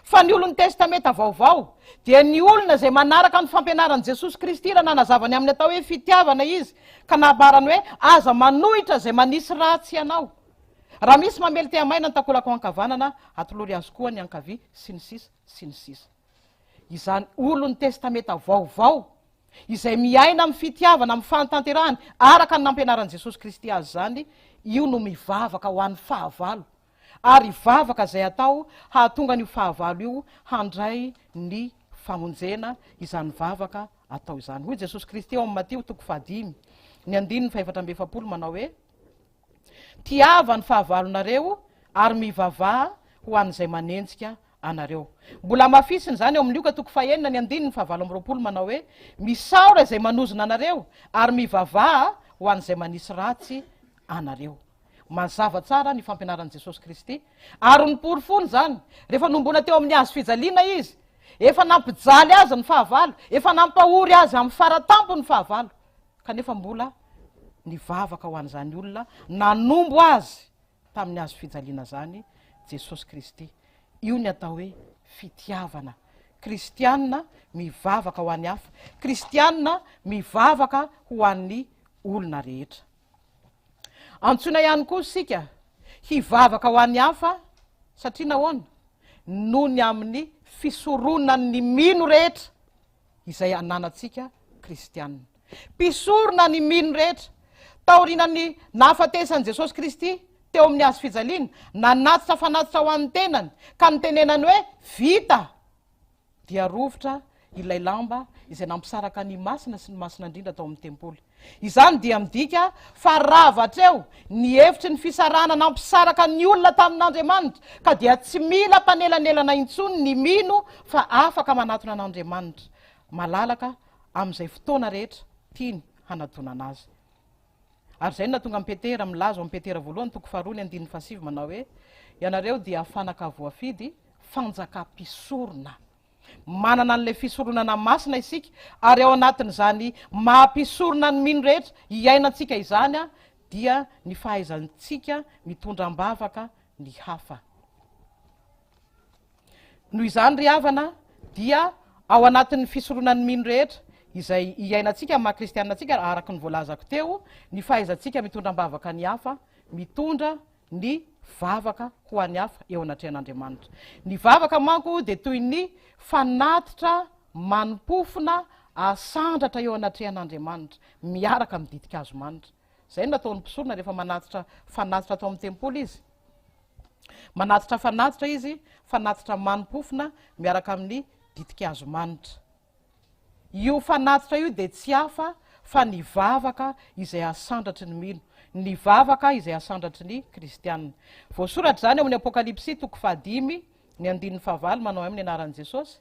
Fa ny olon'ny testameta vaovao dia ny olona izay manaraka ny fampianaran'i Jesosy Kristy raha nanazavany amin'ny atao hoe fitiavana izy, ka nabarany hoe aza manohitra izay manisy ratsy ianao. Raha misy mamely te amaina ny takolako ankavanana, atolory azy koa ny ankavia sy ny sisa sy ny sisa. Izany olon'ny testameta vaovao izay miaina amin'ny fitiavana, amin'ny fanatanterahany araka ny nampianaran'i Jesosy Kristy azy zany, io no mivavaka ho an'ny fahavalo. Ary vavaka izay atao hahatonga ny fahavalo io handray ny famonjena izany vavaka atao izany. Hoy Jesosy Kristy ao amin'ny Mateo 5:7 manao hoe tiava ny fahavalonareo ary mivavaha ho an'izay manenjika anareo. Mbola mafisiny zany eo amin'ny Luka 9:9 manao hoe misaora izay manozona anareo ary mivavaha ho an'izay manisy ratsy anareo. Mazava tsara ny fampianaran'i Jesosy Kristy, ary ny porofony zany rehefa nombona teo amin'ny hazo fijaliana izy, efa nampijaly azy ny fahavalo, efa nampahory azy amin'ny faratampo ny fahavalo, kanefa mbola nivavaka ho an'izany olona nanombo azy tamin'ny hazo fijaliana zany Jesosy Kristy. Io ny atao hoe fitiavana. Kristianina mivavaka ho an'ny hafa, kristianina mivavaka ho an'ny olona rehetra. Antsoina ihany koa sika hivavaka ho an'ny hafa satria nahoana? Noho ny amin'ny fisoronany mino rehetra izay ananatsika kristianina. Mpisorona ny mino rehetra. Taorinany nahafatesan'i Jesosy Kristy teo amin'ny hazo fijaliana, nanatitra fanatitra ho an'ny tenany, ka nitenenany hoe vita, dia rovitra ilay lamba izay nampisaraka ny masina sy ny masina indrindra tao amin'ny tempoly. Izany dia midika fa ravatra eo ny hevitry ny fisarana nampisaraka ny olona tamin'Andriamanitra, ka dia tsy mila mpanelanelana intsony ny mino fa afaka manatona an'Andriamanitra malalaka amin'izay fotoana rehetra tiany hanadonana azy. Ary zay na tonga mipetera milaza mipetera voalohany toko faharoa ny andininy fahasivy manao hoe ianareo dia fanaka voafidy fanjakampisorona. Manana an'lay fisoronana masina isika ary ao anatin'izany mampisorona ny mino rehetra iainantsika izany a dia ny fahaizantsika mitondram-bavaka ny hafa. Noho izany ry havana dia ao anatin'ny fisoronan'ny mino rehetra izay iainantsika maha-kristianantsika araky ny voalazako teo ny fahaizantsika mitondram-bavaka ny hafa mitondra ny vavaka ho an'ny hafa eo anatrehan'Andriamanitra. Ny vavaka manko dia toy ny fanatitra manimpofona asandratra eo anatrehan'Andriamanitra miaraka miditika azo manitra. Zay nataon'ny mpisorona rehefa fanatitra atao amin'ny tempoly izy. Fanatitra izy, fanatitra manimpofona miaraka amin'ny ditika azo manitra. Io fanatitra io dia tsy hafa fa ny vavaka izay asandratry ny mino, ny vavaka izay asandratry ny kristianina. Voasoratra zany ao amin'ny Apokalipsy toko 5 ny andininy 9 manao amin'ny anaran'i Jesosy.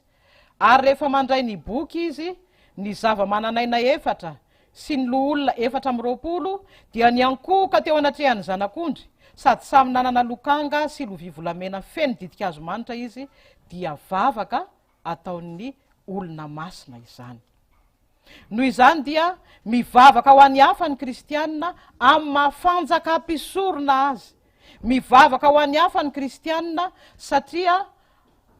Ary rehefa mandray ny boky izy, ny zava-mananaina efatra sy ny loholona 420 dia niankoka teo anatrehan'ny zanak'ondry, sady samy nanana lokanga sy lovia volamena feno ditika azo manitra izy, dia vavaka ataon'ny olona masina izany. Noho izany dia mivavaka ho an'ny hafa ny kristianina amin'ny mahafanjaka-mpisorona azy. Mivavaka ho an'ny hafa ny kristianina satria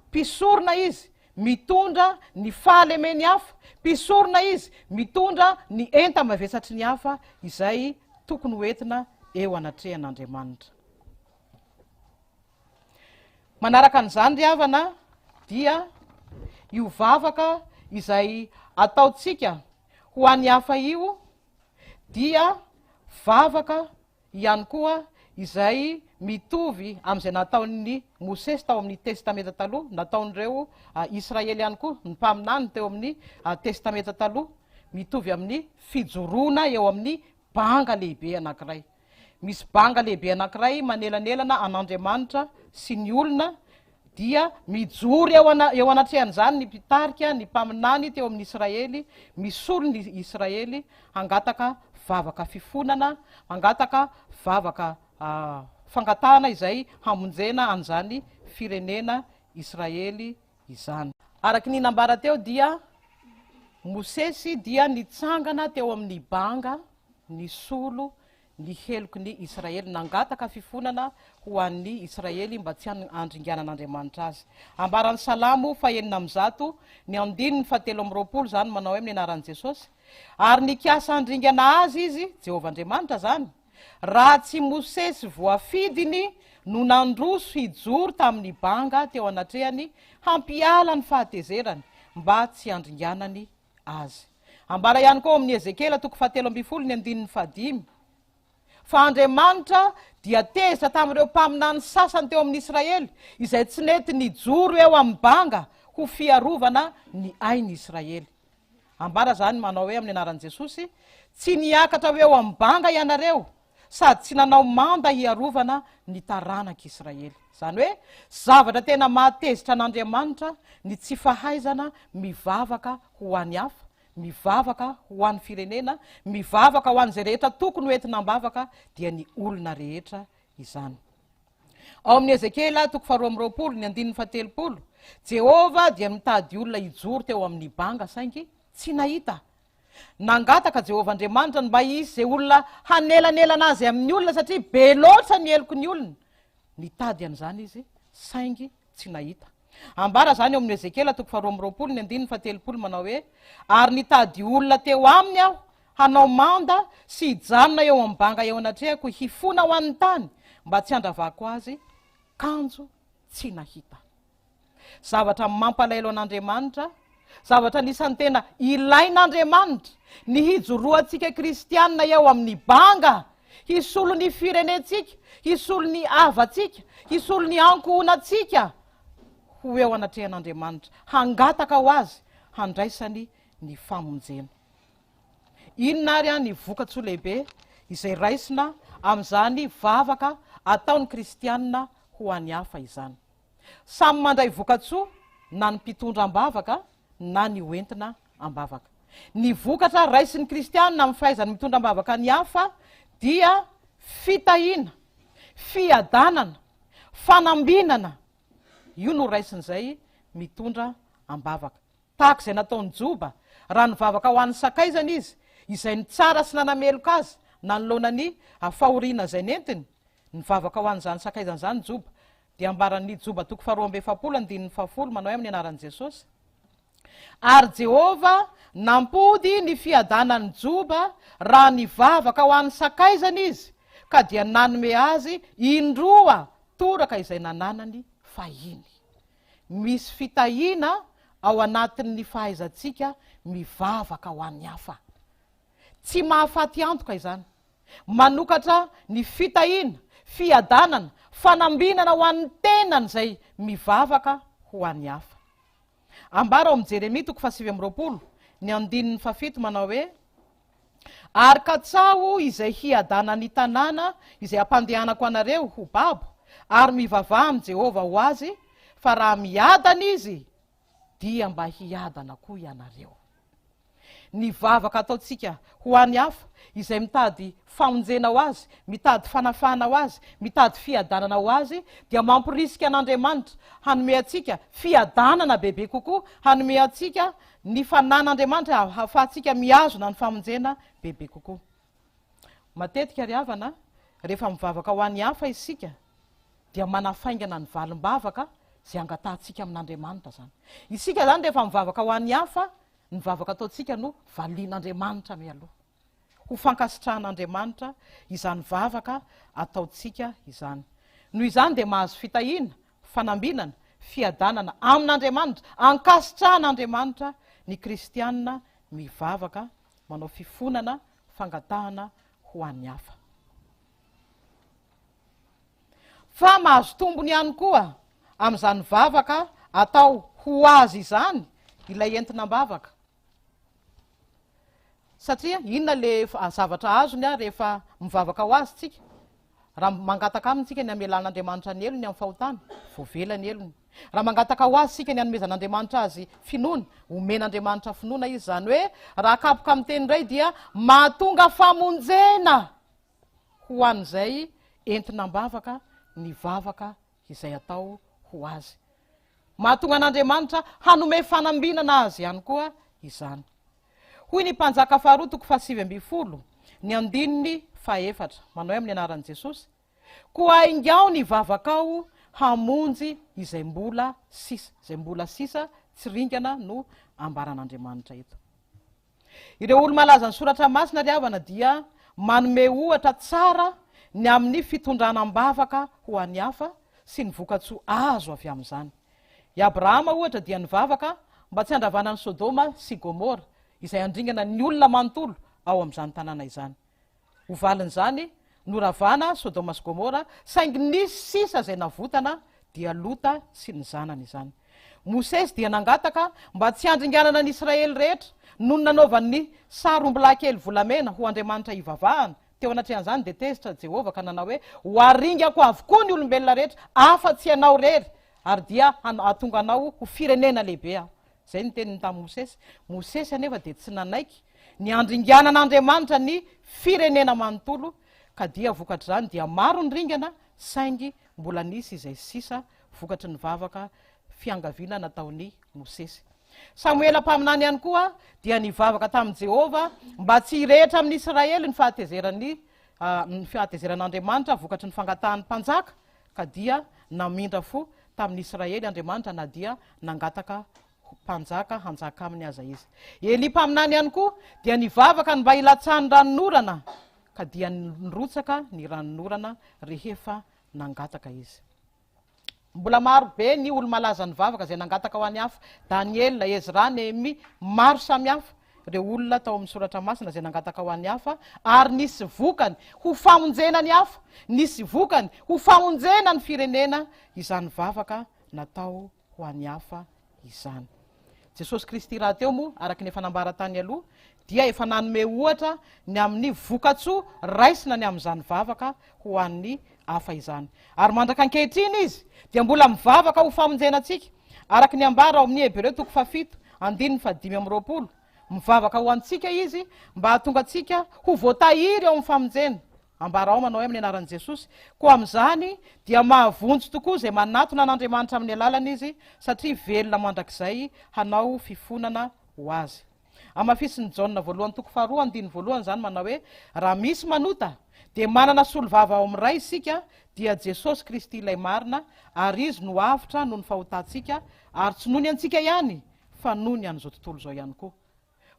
mpisorona izy mitondra ny fahalemeny hafa, mpisorona izy mitondra ny enta mavesatry ny hafa izay tokony hoentina eo anatrehan'Andriamanitra. Manaraka an'izany ry havana dia io vavaka izay ataotsika ho an'ny hafa io dia vavaka ihany koa izay mitovy amin'izay nataon'ny Mosesy tao amin'ny testamenta taloha, nataon'ireo Israely ihany koa ny mpaminany teo amin'ny testamenta taloha, mitovy amin'ny fijoroana eo amin'ny banga lehibe anankiray. Misy banga lehibe anankiray manelanelana an'Andriamanitra sy ny olona, dia mijoro eo anatrehan'izany ny mpitarika, ny mpaminany teo amin'ny Israely, misolo ny Israely hangataka vavaka fifonana, hangataka vavaka fangatana izay hamonjena an'izany firenena Israely izany. Araky ny nambara teo dia Mosesy dia nitsangana teo amin'ny banga, ny solo ny heloky ny Israely, nangataka fifonana ho an'ny Israely mba tsy andringanan'Andriamanitra azy. Ambaran'ny Salamo 1:7 ny andininy 7:20 zany manao hoe amin'ny anaran'i Jesosy. Ary nikiasa andringana azy izy, Jehovah-Andriamanitra zany, raha tsy Mosesy voafidiny no nandroso hijoro tamin'ny banga teo anatrehany hampiala ny fahatezerany mba tsy andringanany azy. Ambara ihany koa amin'ny Ezekela 7:12 ny andininy 5. Fa Andriamanitra dia tezitra tamin'ireo mpaminany sasany teo amin'ny Israely izay tsy nety nijoro eo amin'ny banga ho fiarovana ny ainy Israely. Ambara zany manao hoe amin'ny anaran'i Jesosy, tsy niakatra eo amin'ny banga ianareo sady tsy nanao manda hiarovana ny taranak'Israely. Zany hoe zavatra tena mahatezitra an'Andriamanitra ny tsy fahaizana mivavaka ho an'ny hafa, mivavaka ho an'ny firenena, mivavaka ho an'izay rehetra tokony hoentina mbavaka dia ny olona rehetra izany. Ao amin'ny Ezekela 2:20 ny andininy 7, Jehova dia mitady olona hijoro teo amin'ny banga saingy tsy nahita. Nangataka Jehovah-Andriamanitra mba hisy zay olona hanelanelana azy amin'ny olona satria be loatra ny eloko ny olona. Nitady an'izany izy saingy tsy nahita. Ambara zany ao amin'ny Ezekela 2:20 ny andininy 7 manao hoe, ary nitady olona teo aminy aho hanao manda sy hijanona eo amin'ny banga eo anatrehako hifona ho an'ny tany mba tsy handravako azy, kanjo tsy nahita. Zavatra mampalaelo an'Andriamanitra, zavatra nisan'ny tena ilain'Andriamanitra ny hijoroantsika kristianina eo amin'ny banga, hisolo ny firenetsika, hisolo ny avatsika, hisolo ny ankohonatsika ho eo anatrehan'Andriamanitra, hangataka ho azy, handraisany ny famonjena. Inona ary ny vokatsoa lehibe izay raisina amin'izany vavaka ataon'ny kristianina ho an'ny hafa izany. Samy mandray vokatsoa na ny mpitondra ambavaka na ny hoentina ambavaka. ny vokatra raisy ny kristianina amin'ny fahaizany mitondra mbavaka ny hafa dia fitahina, fiadanana, fanambinana. Io no raisin'izay mitondra ambavaka. Tahaka izay nataony Joba, raha nivavaka ho an'ny sakaizana izy, izay ny tsara sy nanameloka azy nanoloanany fahoriana izay nentiny, nivavaka ho an'izany sakaizana izany Joba. Dia ambaran'ny Joba 2:7 manao hoe amin'ny anaran'i Jesosy. Ary Jehova nampody ny fiadanany Joba raha nivavaka ho an'ny sakaizana izy, ka dia nanome azy indroa toraka izay nananany fahiny. Misy fitahina ao anatin'ny fahaizantsika mivavaka ho an'ny hafa. Tsy mahafaty antoka izany. Manokatra ny fitahina, fiadanana, fanambinana ho an'ny tenany izay mivavaka ho an'ny hafa. Ambara ao amin'ny Jeremia 7:20, ny 7 manao hoe: ary katsaho izay hiadana ny tanàna izay ampandehanako anareo ho babo, ary mivavaha amin'ny Jehova ho azy, fa raha miadana izy dia mba hiadana koa ianareo. Ny vavaka ataotsika ho an'ny hafa izay mitady famonjena ho azy, mitady fanafana ho azy, mitady fiadanana ho azy, dia mampirisika an'Andriamanitra hanome atsika fiadanana bebe kokoa, hanome atsika ny fanan'Andriamanitra hahafahantsika miazona ny famonjena bebe kokoa. Matetika ry havana, rehefa mivavaka ho an'ny hafa isika dia manafaingana ny valim-bavaka zay angatahantsika amin'Andriamanitra zany. Isika zany rehefa mivavaka ho an'ny hafa, ny vavaka ataotsika no valian'Andriamanitra mialoha, ho fankasitrahan'Andriamanitra izany vavaka ataotsika izany. Noho izany dia mahazo fitahina, fanambinana, fiadanana amin'Andriamanitra, ankasitrahan'Andriamanitra ny kristianina mivavaka manao fifonana, fangatahana ho an'ny hafa. Fa mahazo tombony ihany koa amin'izany vavaka atao ho azy izany ilay entina-bavaka. Satria inona le zavatra azony rehefa mivavaka ho azy tsika? Raha mangataka aminy tsika ny amelan'Andriamanitra ny elony amin'ny fahotana, voavela ny elony. Raha mangataka ho azy tsika ny anomezan'Andriamanitra azy finoana, omen'Andriamanitra finoana izy, zany hoe raha kapoka amin'ny teny iray dia mahatonga famonjena ho an'izay entina-bavaka ny vavaka izay atao ho azy. Mahatonga an'Andriamanitra hanome fanambinana azy ihany koa izany. Hoy ny Mpanjaka faharoa 7:20, ny 4 manao hoe amin'ny anaran'i Jesosy: koa ingao ny vavakao hamonjy izay mbola sisa tsy ringana no ambaran'Andriamanitra eto. Ireo olo malaza ny soratra masina ry havana dia manome ohatra tsara ny amin'ny fitondranam-bavaka ho an'ny hafa sy ny vokatsoa azo avy amin'izany. I Abrahama ohatra dia nivavaka mba tsy handravana ny Sodoma sy Gomora izay andringana ny olona manontolo ao amin'izany tanàna izany. Ho valin'izany noravana Sodoma sy Gomora, saingy nisy sisa izay navotana dia Lota sy ny zanany izany. Mosesy dia nangataka mba tsy handringanana ny Israely rehetra no nanaovan'ny sarombolakely volamena ho Andriamanitra ivavahana. Teo anatrehan'izany dia tezitra Jehova ka nanao hoe ho aringako avokoa ny olombelona rehetra, afa-tsy anao rery, ary dia hatonga anao ho firenena lehibe aho. Zay ny teniny tamin'ny Mosesy. Mosesy anefa dia tsy nanaiky ny andringanan'Andriamanitra ny firenena manontolo, ka dia vokatr' izany dia maro ny ringana, saingy mbola nisy izay sisa vokatry ny vavaka fiangaviana nataony Mosesy. Samuela mpaminany ihany koa dia nivavaka tamin'i Jehova mba tsy hirehetra amin'ny Israely ny fahatezeran'Andriamanitra vokatry ny fangatahan'ny mpanjaka, ka dia namindra fo tamin'ny Israely Andriamanitra na dia nangataka mpanjaka hanjaka aminy aza izy. Eli mpaminany ihany koa dia nivavaka ny mba hilatsahany ranonorana, ka dia nirotsaka ny ranonorana rehefa nangataka izy. Mbola maro be ny olo malaza ny vavaka izay nangataka ho an'ny hafa: Daniel, Ezra, Nehemi, maro samihafa ireo olona tao amin'ny soratra masina izay nangataka ho an'ny hafa, ary nisy vokany ho famonjena ny hafa, nisy vokany ho famonjena ny firenena izany vavaka natao ho an'ny hafa izany. Jesosy Kristy raha teo moa araka ny efa nambaran-tany aloha dia efa nanome ohatra ny amin'ny vokatsoa raisina ny amin'izany vavaka ho an'ny hafa izany. Ary mandraka ankehitriny izy dia mbola mivavaka ho famonjena antsika araka ny ambara ao amin'ny Hebreo 7:5-20, mivavaka ho antsika izy mba hatonga atsika ho voatahiry eo amin'ny famonjeny ambarao manao hoe amin'ny anaran'i jesosy ko amin'izany dia mahavonjy tokoa zay manatona an'andriamanitra amin'ny alalana izy satria velona mandrakizay hanao fifonana ho azy amafisiny jaona voalohany toko faharoa andiny voalohany zany manao hoe raha misy manota dia manana solovava ao amin'ray isika dia jesosy kristy ilay marina ary izy no avitra noho ny fahotantsika ary tsy nohony antsika ihany fa noho ny an'izao tontolo zao ihany koa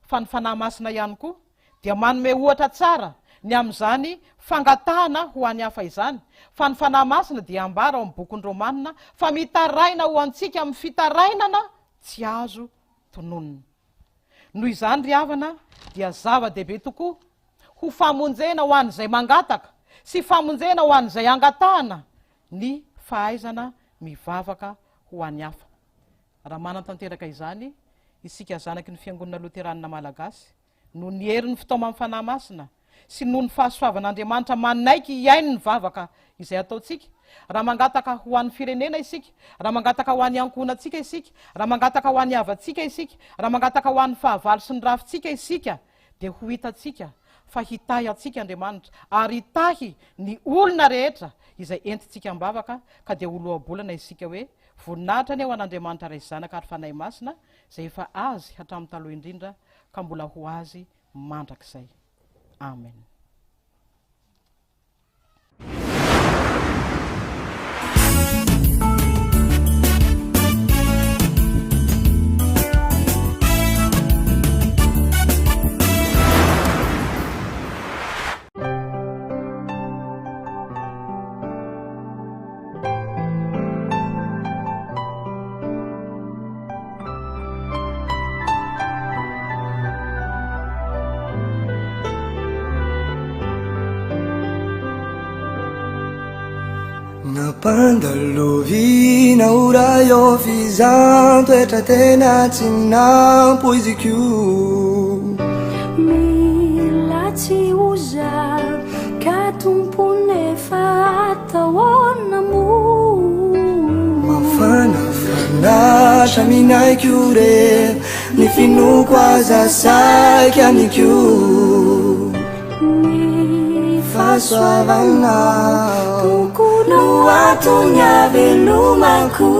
fa ny fanahy masina ihany koa dia manome ohatra tsara ny amin'izany fangatahana ho any hafa izany fa ny fanahy masina dia ambara ao amin'ny bokyny romanina fa mitaraina ho antsika amin'ny fitarainana tsy azo tononona noho izany ry havana dia zava-dehibe tokoa ho famonjena ho an'izay mangataka sy famonjena ho an'izay angatahana ny fahaizana mivavaka ho any hafa raha manan-tanteraka izany isika zanaky ny fiangonana loteranina malagasy no ny herin'ny fitaoma amin'ny fanahy masina sy noho ny fahasoavan'andriamanitra manaiky hiainy ny vavaka izay ataotsika raha mangataka ho an'ny firenena isika raha mangataka ho an'ny ankonatsika isika raha mangataka ho an'ny havatsika isika raha mangataka ho an'ny fahavalo sy ny rafitsika isika dia ho hitatsika fa hitahy atsika andriamanitra ary hitahy ny olona rehetra izay entitsika mbavaka ka dia oloabolana isika hoe voninahitra ny ao an'andriamanitra ray zanaka ary fanahy masina zay efa azy hatramin'ny taloha indrindra ka mbola ho azy mandrakizay amen Pandalovina ora io fisanto e tratena cinampo izikiu Mila ci usa katumpune fatta onamu Mafana fanasha minai chiure Ni finu quasi sai che mi chiu Mi fa suavana Tukunu atunya velumaku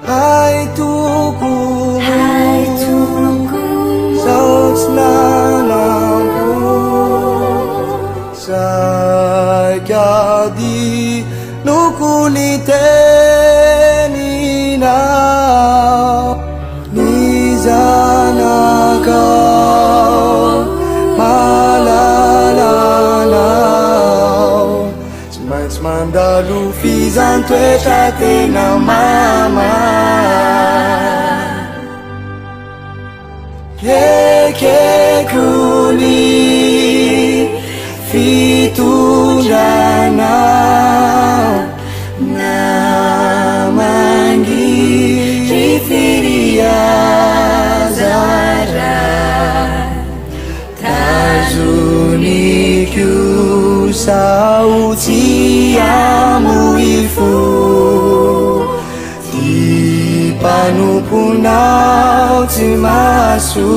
Hai tuku Sajadi nukulitenina Nizanaka malalana Mandalu fizanto e tratena mama Che kuli fitunjana Namangi rifiria zara Tazuni kiu sauti amuifu Tipanupunau timasu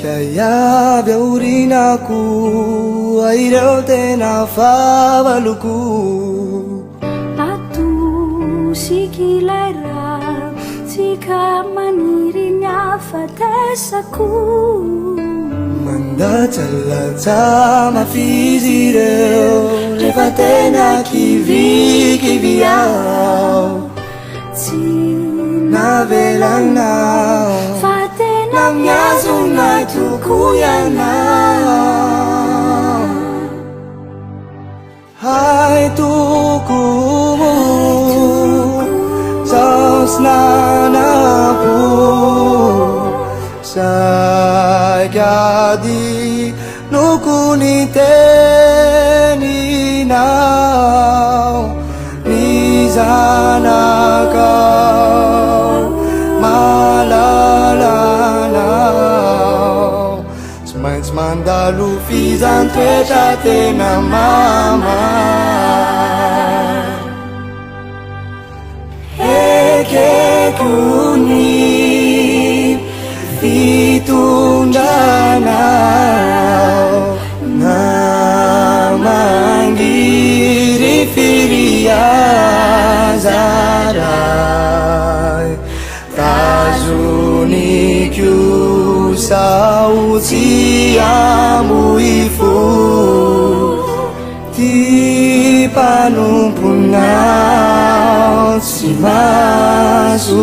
Kaya beurinaku aireu tena favaluku Atu sikilera Sika manirinya fatesaku Manda calata mafizireu Lefa tena kiviau Na velanau Namnyazunga tukuyana Hai tukumu Sausnanapu Sagadi nukunitenina ianao ny zanakao malalanao tsy maintsy mandalo fizantoetra tena mamay ekekony fitondranao namangiry firiazaray tazonikyo sautsy amoifo ty panomponao tsy maso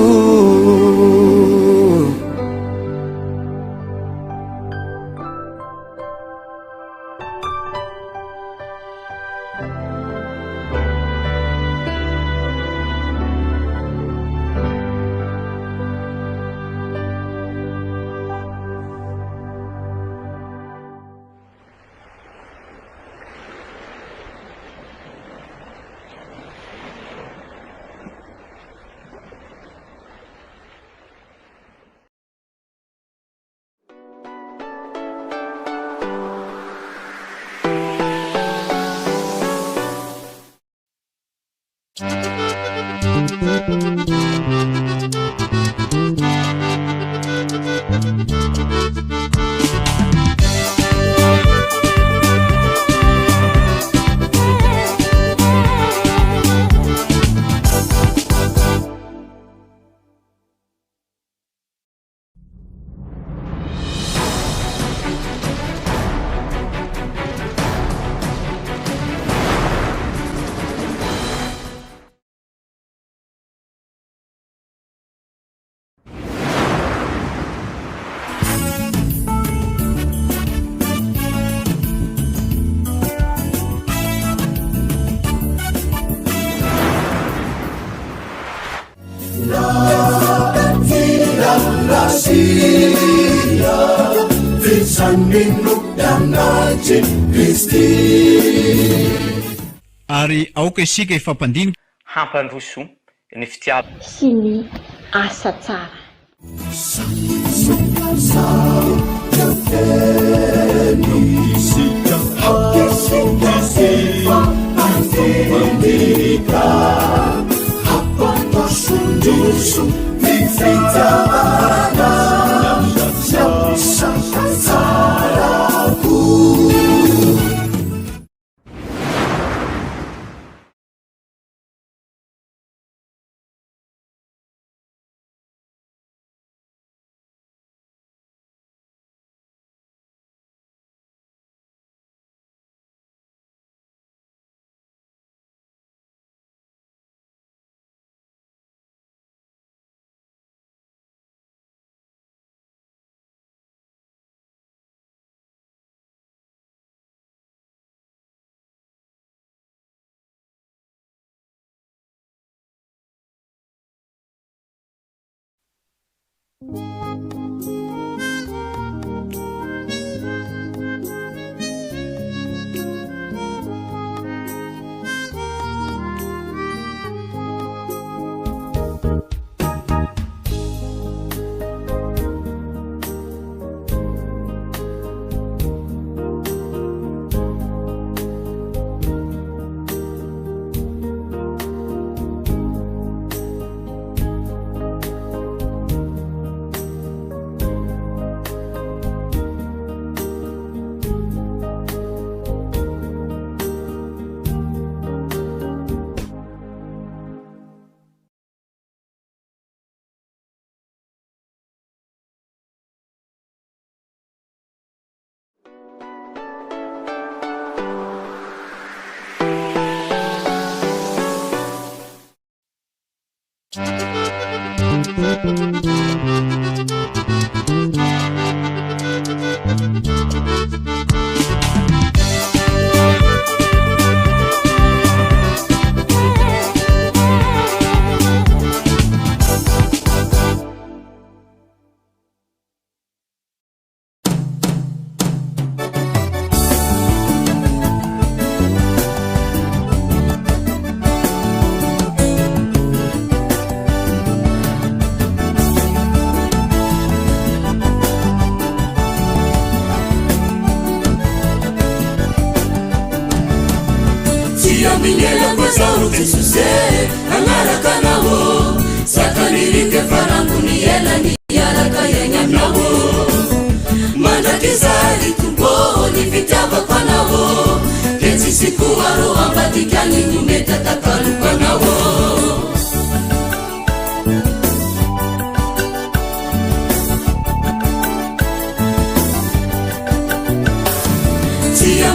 ary aoka isika ifampandinika hampandroso ny fitiava sy ny asa tsara binela kwezao jesuse angarakanao sakanirike faranguni yela ni yaraka yenyanao mandakizali tumboni vitava kwanao kesi sikuwaro ambatikani nyumetatakalukanao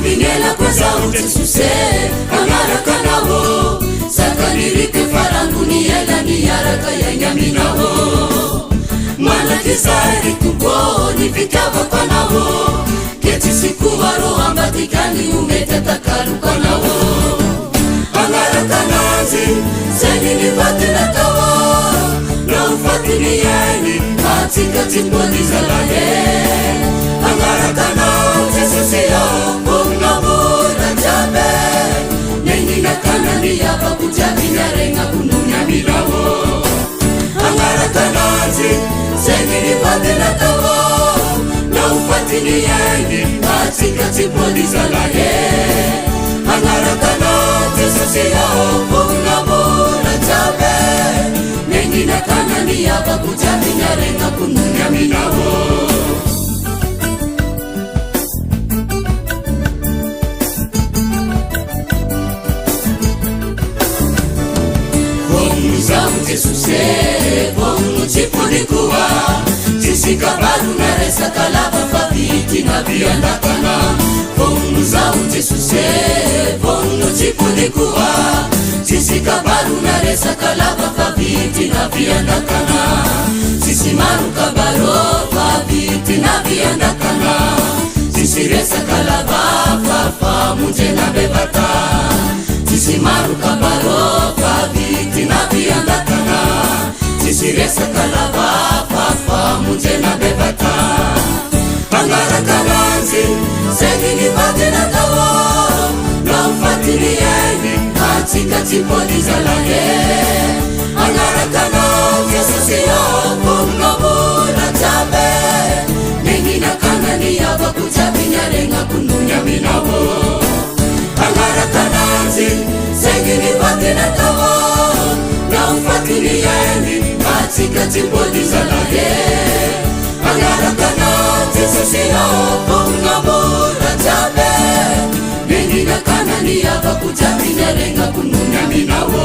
binela kwezao jesuse angarakanao sakanirike faranguni yela ni yaraka yenyaminao mandakizali tumboni vitava kwanao keti sikuwaro ambatikani umetatakalukanao angarakananzi seninivatinakawo na ufatilieni katikati polizalahe angarakanao jesusio kumnamuna jabe neninakanani yapa kujaminyarenga kununyamilawo angarakananzi seninivatinakawo na ufatilieni katikati polizalahe angarakanao jesusio kumnamuna jabe neninakanani yapa kujaminyarenga kununyamilawo jesuse bomu chipulikuwa jisikabalu na resa kalaba fabiti na viandakana bomu zau jesuse bomu chipulikuwa jisikabalu na resa kalaba fabiti na viandakana sisimaru kabaro fabiti na viandakana sisiresa kalaba fafa muje na bebata sisimaru kabaro fabiti na viandakana sisiresa kalaba fafa muje na bebata angarakananzi senini vatenakawo na ufatilieni katikati polizalahe angarakanao jesusio kumnamuna jabe neninakanani yava kujaminyarenga kununyaminawo angarakananzi sengini vatenakawo na ufatilieni katikati polizalahe angarakanao jesusio kumnamuna jabe neninakanani yava kujaminyarenga kununyaminawo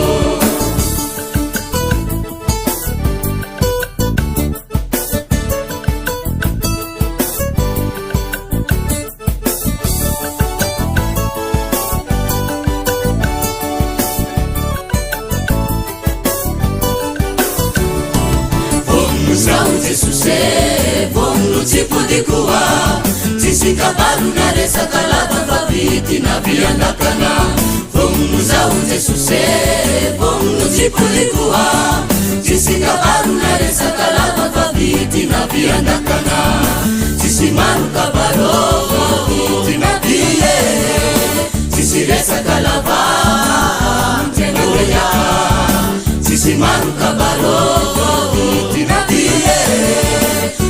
jesuse bomu chipulikuwa jisikabalu na resa kalaba fabiti na viandakana bomu zau jesuse bomu chipulikuwa jisikabalu na resa kalaba fabiti na viandakana jisimaru kabaro fabiti na biye jisiresa kalaba mtenoya jisimaru kabaro fabiti na biye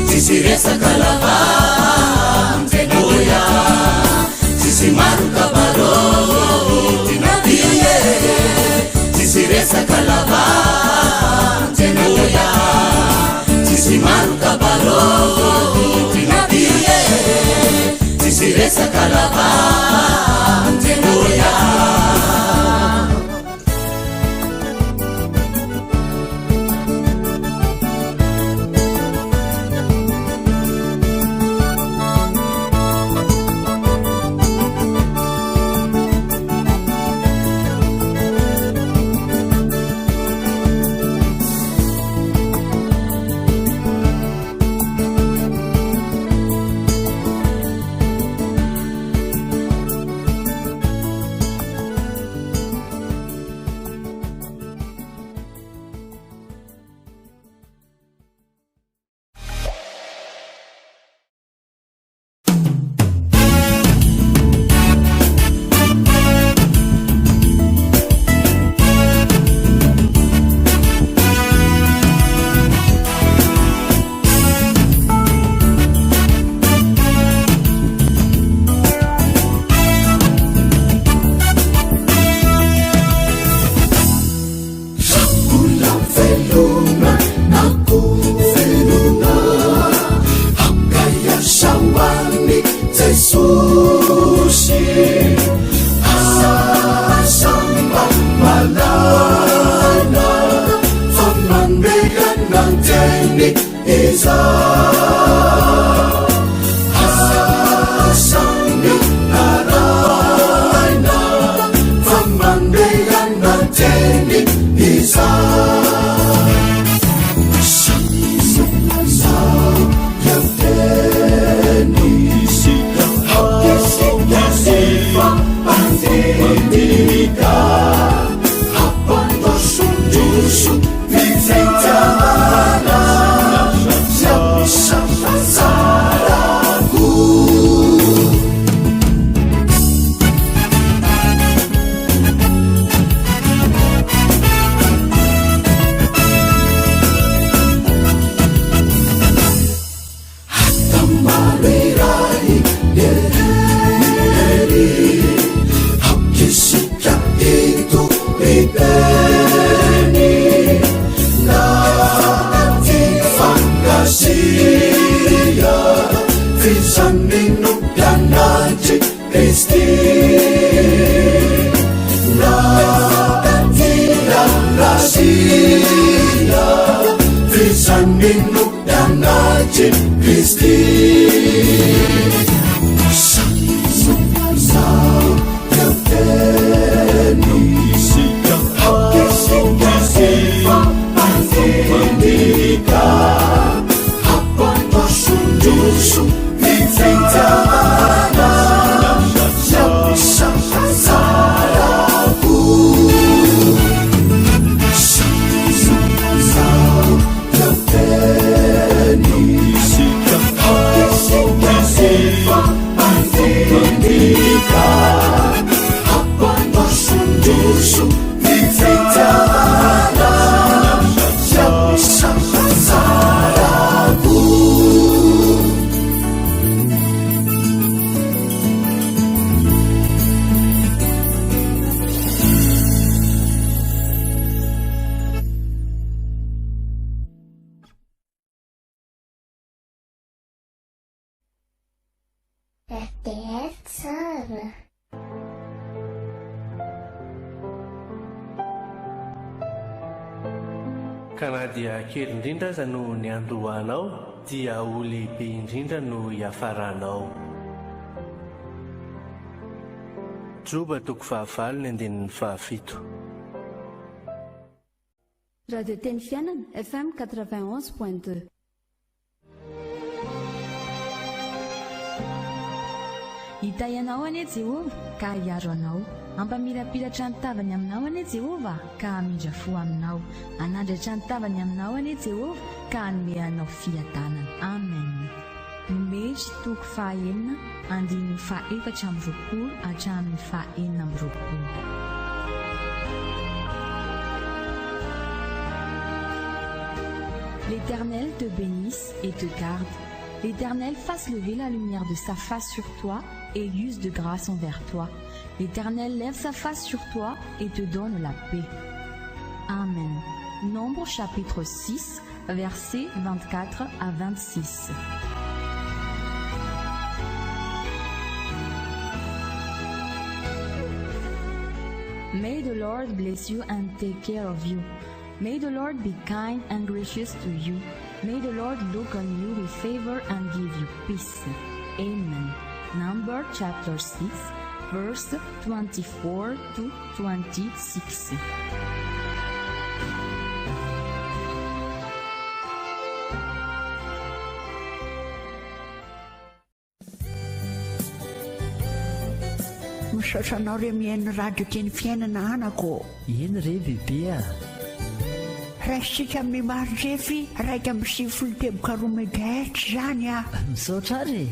sisiresa kalaba mtenoya sisimaru kabaro tinabiye sisiresa kalaba mtenoya sisimaru kabaro tinabiye sisiresa kalaba mtenoya Kanadia kely indrindra aza no ny andohanao dia ho lehibe indrindra no hiafaranao. Joba toko 9 ny andinin'ny 7. Radio Teny Fiainana FM 91.2. Hita ianao anie Jehova ka hiaro anao, ampamirapiratra ny tavany aminao anie Jehova ka hamindra fo aminao, anandratra ny tavany aminao anie Jehova ka hanome anao fiadanana. Amen. Numeri toko 9 andininy 7 hatramin'ny 9. L'Éternel te bénisse et te garde. L'Éternel fasse lever la lumière de sa face sur toi et use de grâce envers toi. L'Éternel lève sa face sur toi et te donne la paix. Amen. Nombre chapitre 6, versets 24 à 26. May the Lord bless you and take care of you. May the Lord be kind and gracious to you. May the Lord look on you with favor and give you peace. Amen. Number chapter 6, verse 24 to 26. Misaotra anao re mihaino radio Teny Fiainana anako. Eny re bebea. Raisitsika amin'ny marin-drefy 1.7 megahertz zany a. Misaotra re.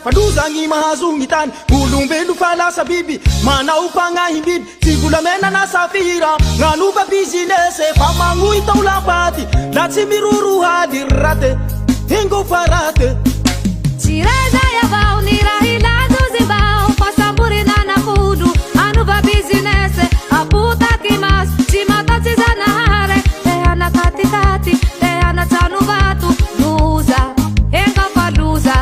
Faduzangi mahazungi tani Gulumbelu fala sabibi Mana upanga himbibi Tigula mena na safira Nganuba bizinese Famangu itaula pati Lati miruru hadirate Hingo farate Chireza ya bao nirahila zuzibao Pasamburi na nakudu Anuba bizinese Aputa kimas Chimata chizana hare Tehana kati kati Tehana chanu batu Luza Enga faluza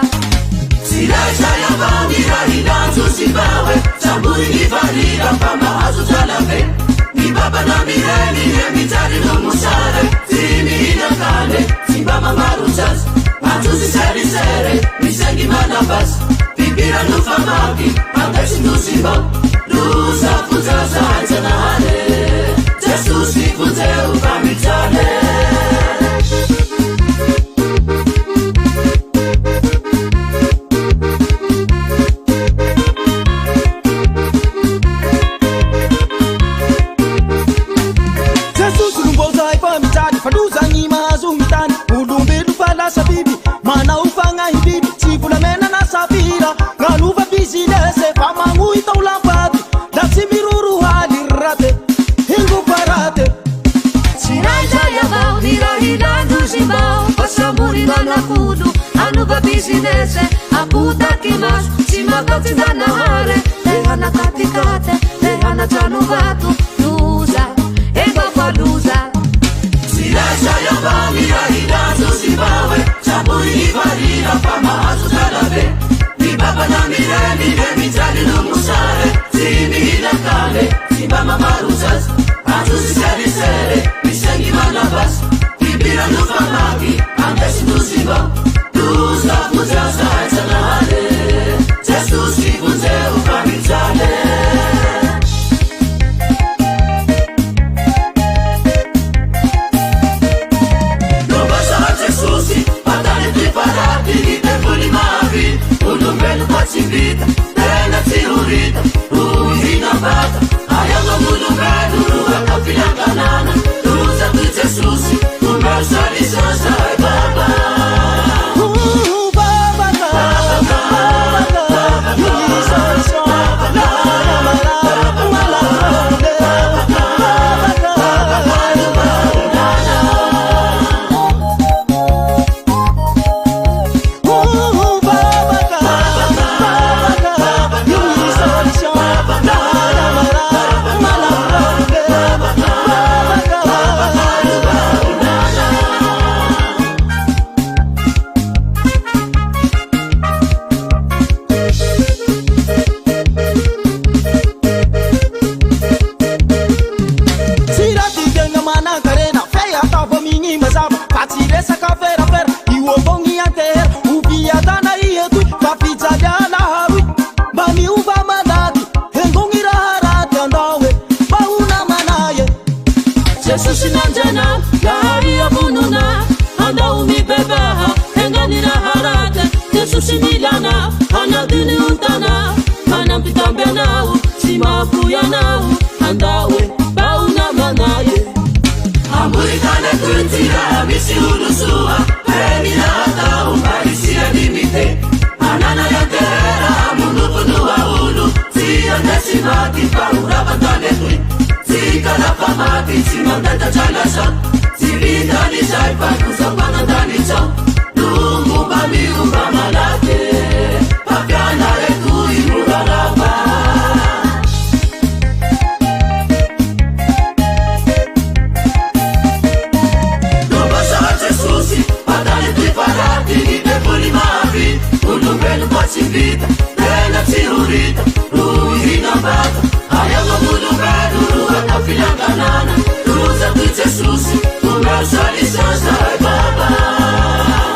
Silaja ya bangira hilanzu sibawe Chamburi ni vanira kama azu talafe Ni baba na mireni ya mitari no musare Tini ina kale, simbama maruchas Matuzi seri sere, misengi manabas Bibira nufa maki, angashi nusimba Lusa fuzaza anjana hane Jesus nifuze ukamitane Faduzangi mahazungi tani Gulumbelu fala sabibi Mana upanga himbibi Tigula mena na safira Nganuba bizinese Famangu itaula pati Lati miruru hadirate Hingo parate Chiranja ya bao nirahila nduzimbao Pasamburi na nakudu Anuba bizinese Aputa kimas Chimakati zana hare hana katikate le hana trano vato loza ega fa loza Silaza ya vanira hilazo Zimbabwe Chambui ivarira fama hazo talabe Ni baba na mireni le mitali lumusare Zimi hila kale Zimbama maruzas Hazo zisari sere Misengi manabas Ibira nufa magi Andes nuziva Luzla muzasa Etanale Jesus kifunze ufamitale Vita, tena tirurita, ruhina bata, ayanga mulumelu, ruha kafilanganana, ruza tu Jesus, umersali sasa baba. Susinanjana, Laharia Bununa, Anda Umi Bebaha, Enganira Harata, Jesusimilana, Anadini Untana, Manampitambianau, Simapuyanau, Andawe, Bauna Manaye. Amurikane Kuntira, Misi Ulusua, Penina Atau, Marisia Limite, Anana Yantera, Munupunua Ulu, Tia Nesimati, Paura Bantanetui. Zikana pamati, simandata jalasa Zivita ni shaipa, kuzambana ndani chao Lungu bami ubamalake Papiana retu imurarapa Nobasa Jesusi, patane tuiparati Nipepuli mavi, ulubelu kwa chivita Tena tirurita, ruhina bata Ayanga mulubelu Filanganana, Ruza tu Jesus, umersali sasa baba.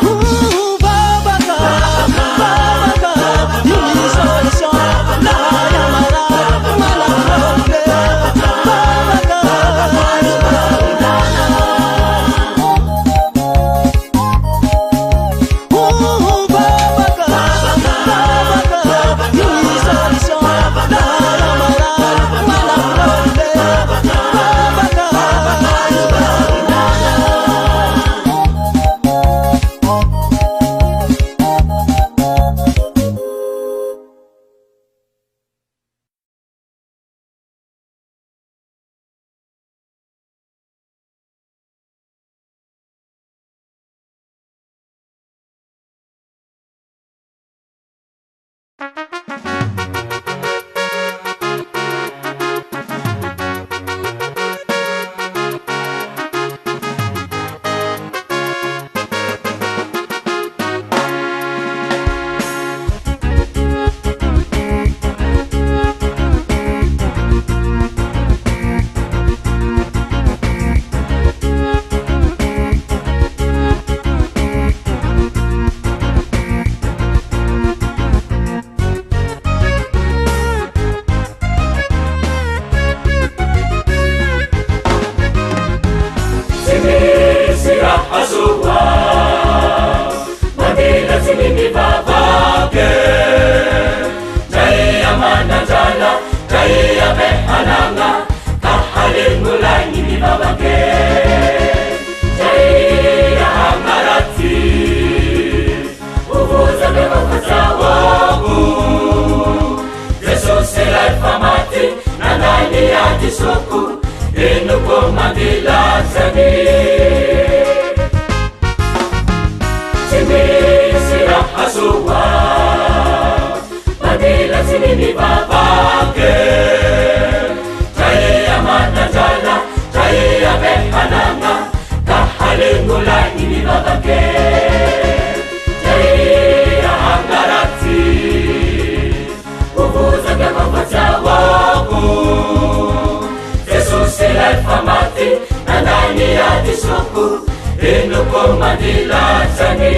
tompo enoko mandilatsany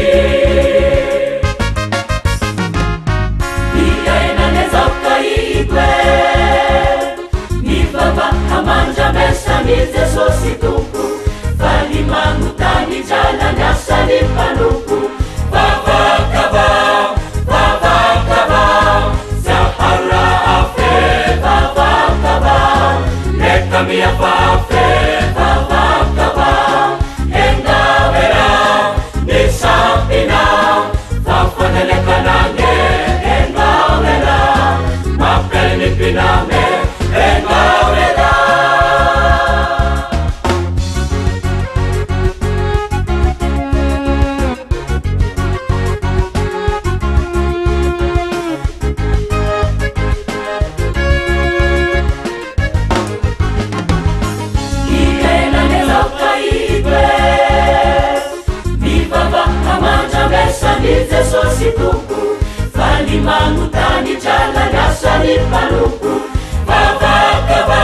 iainanezaka itwe mivava hamanjamesany jesosy tompo falimangotany jalany asany mpanompo vavakava vavakava zahara afe vavakava nekamiafafe vavakava engavera nisampina vafanelekanange engavera mapelinipiname engavera Jesosy tompo falimangotany jalany asany mpanompo vavakava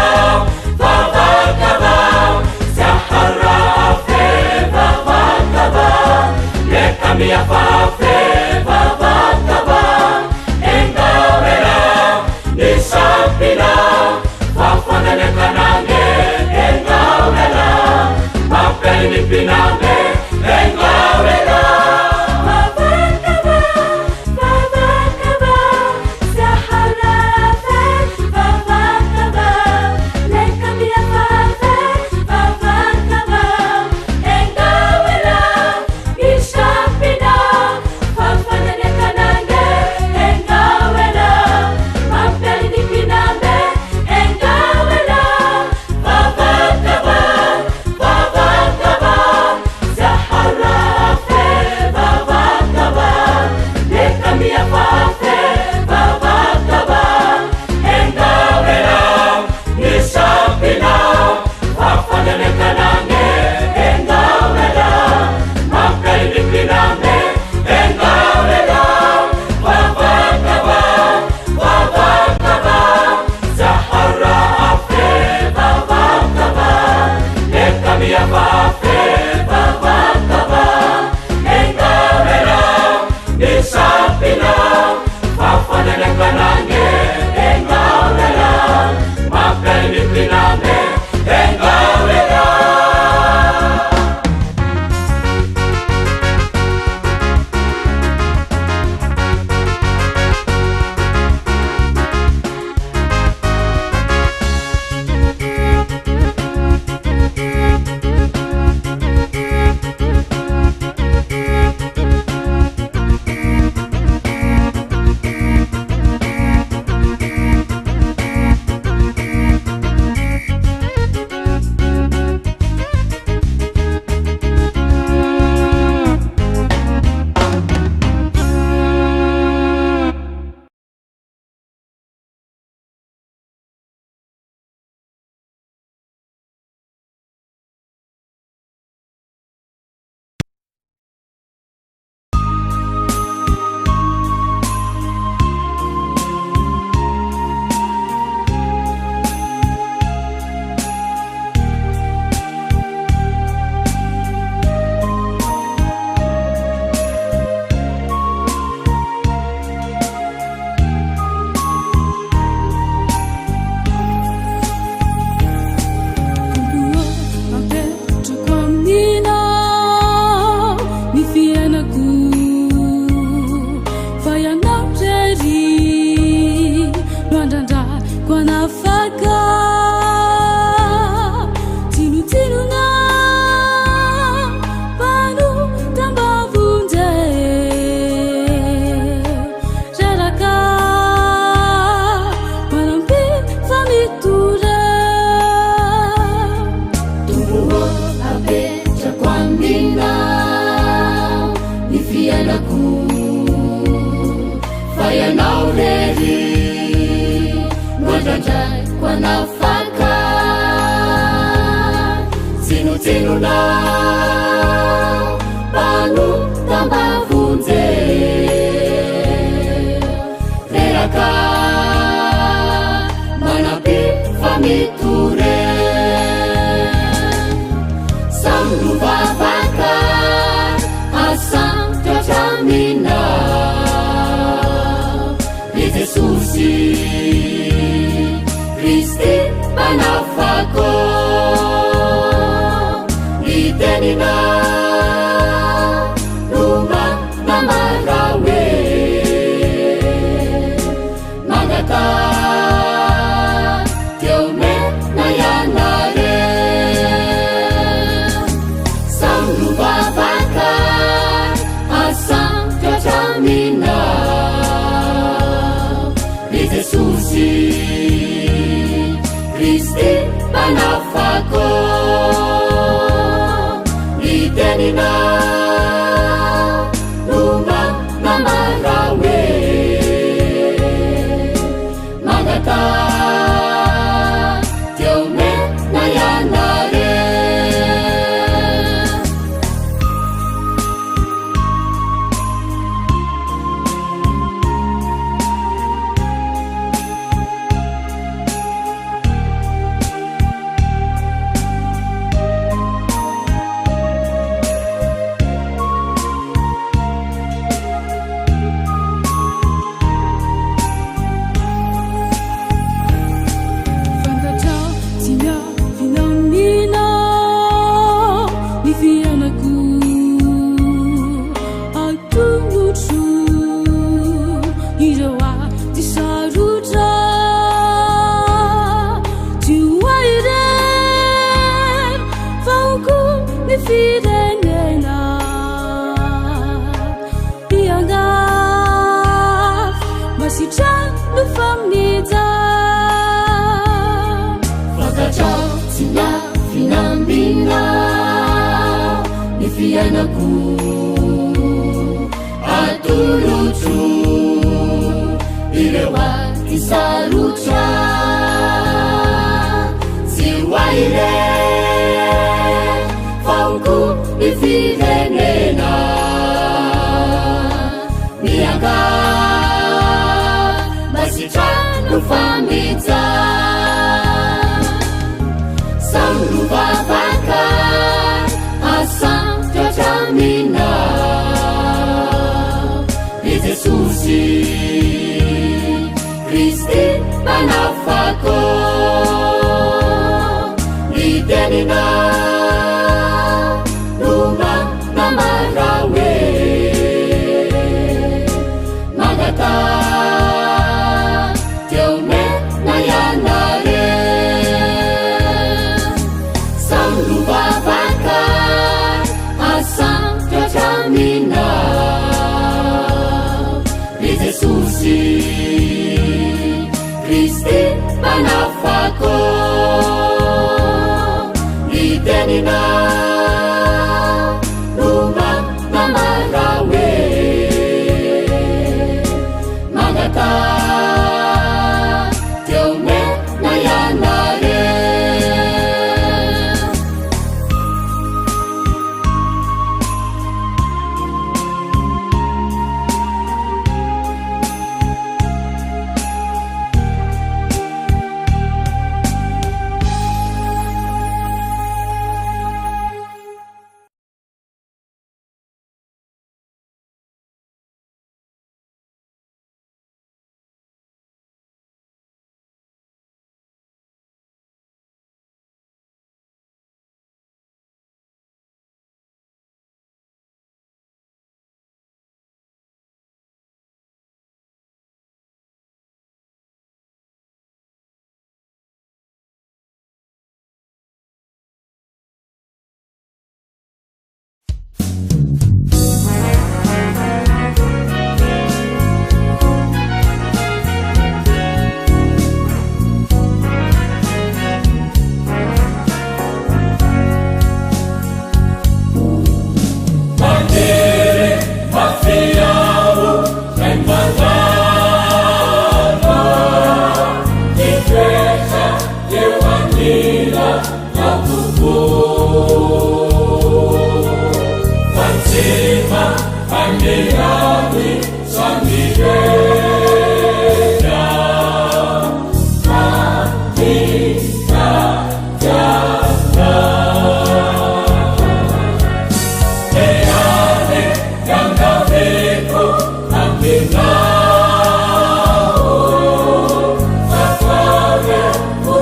vavakava zahara afe vavakava nekamiafafe vavakava engavera nisampina vafanalekanange engavera mapelinipinange engavera Miture Samruva Kristi panafako itenina luma namarawe magata tiome nayanare samlubavaka asam jajamina Jesusi Kristi panafako itenina luma namarawe magata tiome nayanare Fianaku atulutu ilewa isarucha siwaire fanku ifivenena miaga masitanu famita samluvavaka asam jajamina Jesusi Kristi panafako itenina luma namarawe magata tiome nayanare samluvavaka asam jajamina Jesusi Kristi panafako itenina luma namarawe magata tiome nayanare Oh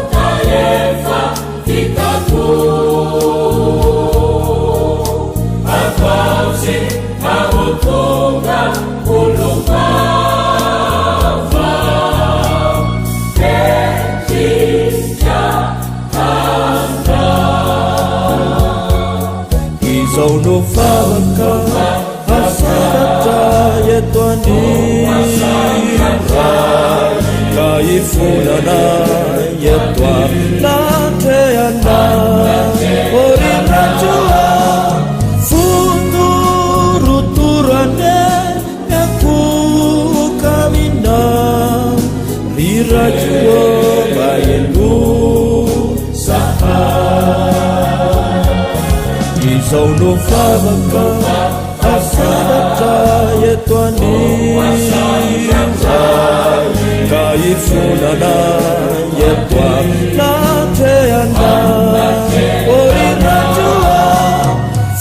nateana orinajua futuruturane yakukawina rirajuo bayendu saha izauno favaka asadata yetwani kaifunana yetwa nateana orinajua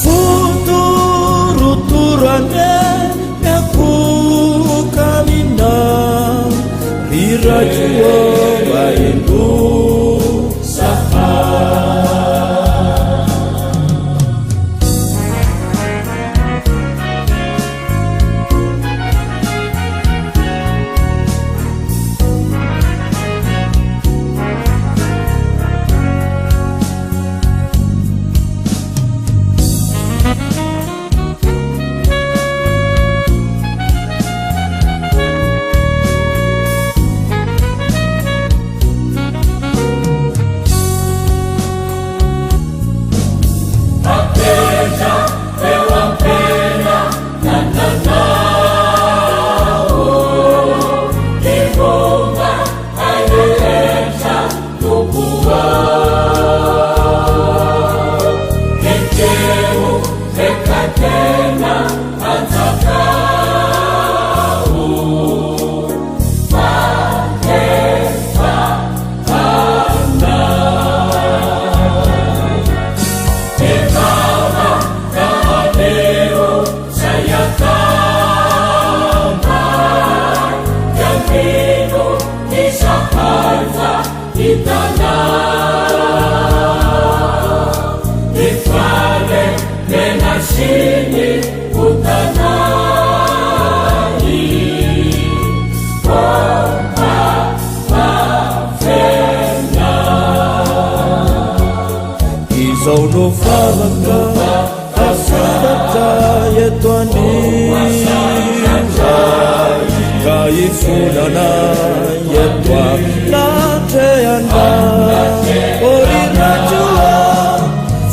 futuruturane yakukawina rirajuo bayendu saha Izauno favaka asadata yetwani kaifunana yetwa nateana orinajua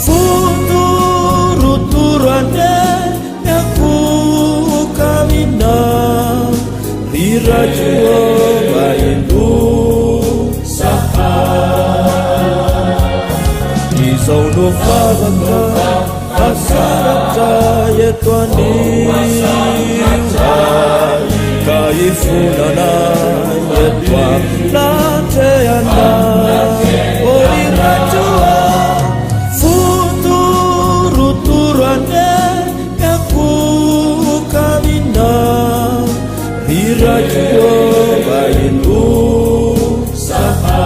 futuruturane yakukawina rirajuo bayendu saha izauno favaka asadata yetwani kaifunana yetwa nateana orinajua futuruturane yakukawina rirajuo bayendu saha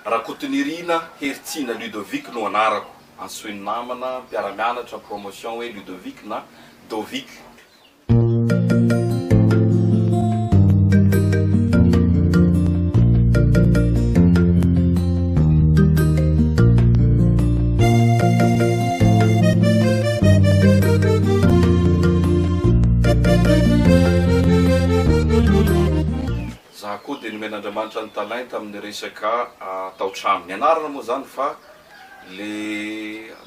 Rakotonirina Heritsina Ludovic no anarako. Antsoin'ny namana mpiara-mianatra promotion hoe Ludovic na Dovic. Za koa dia nomen'Andriamanitra ny talenta amin'ny resaka tao-trano. Ny anarana moa zany fa le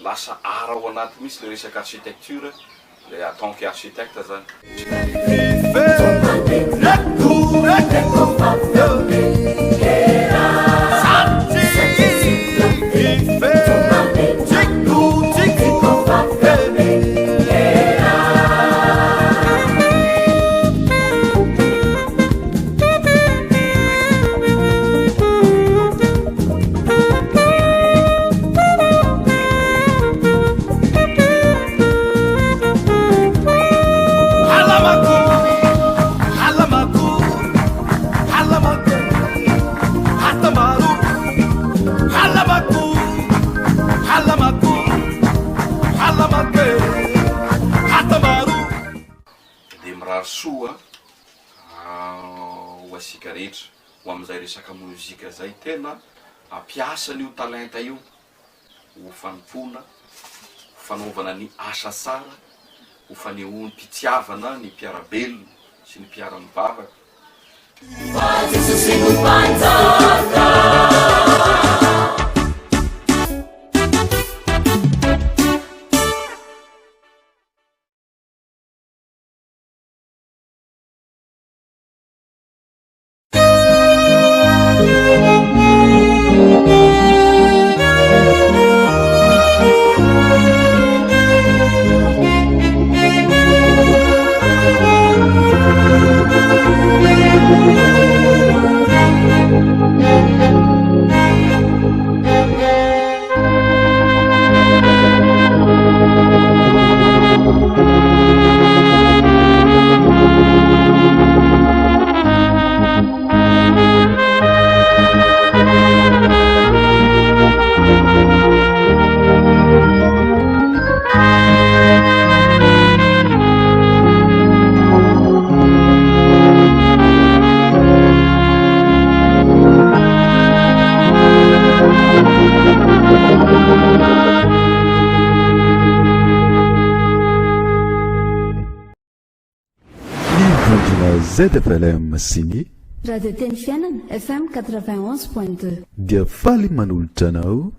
lasa ara ao anaty misy le resaka architecture, le en tant qu'architecte zany. Soa ho asika rehetra ho amin'izay resaka mozika zay tena ampiasa an'io talenta io ho fanompona, ho fanaovana ny asa tsara, ho fanehoany mpitiavana ny mpiarabelona sy ny mpiara-mivavaka. ZFLM sy ny radio teny fiainana FM 91.2 dia faly manolotra anao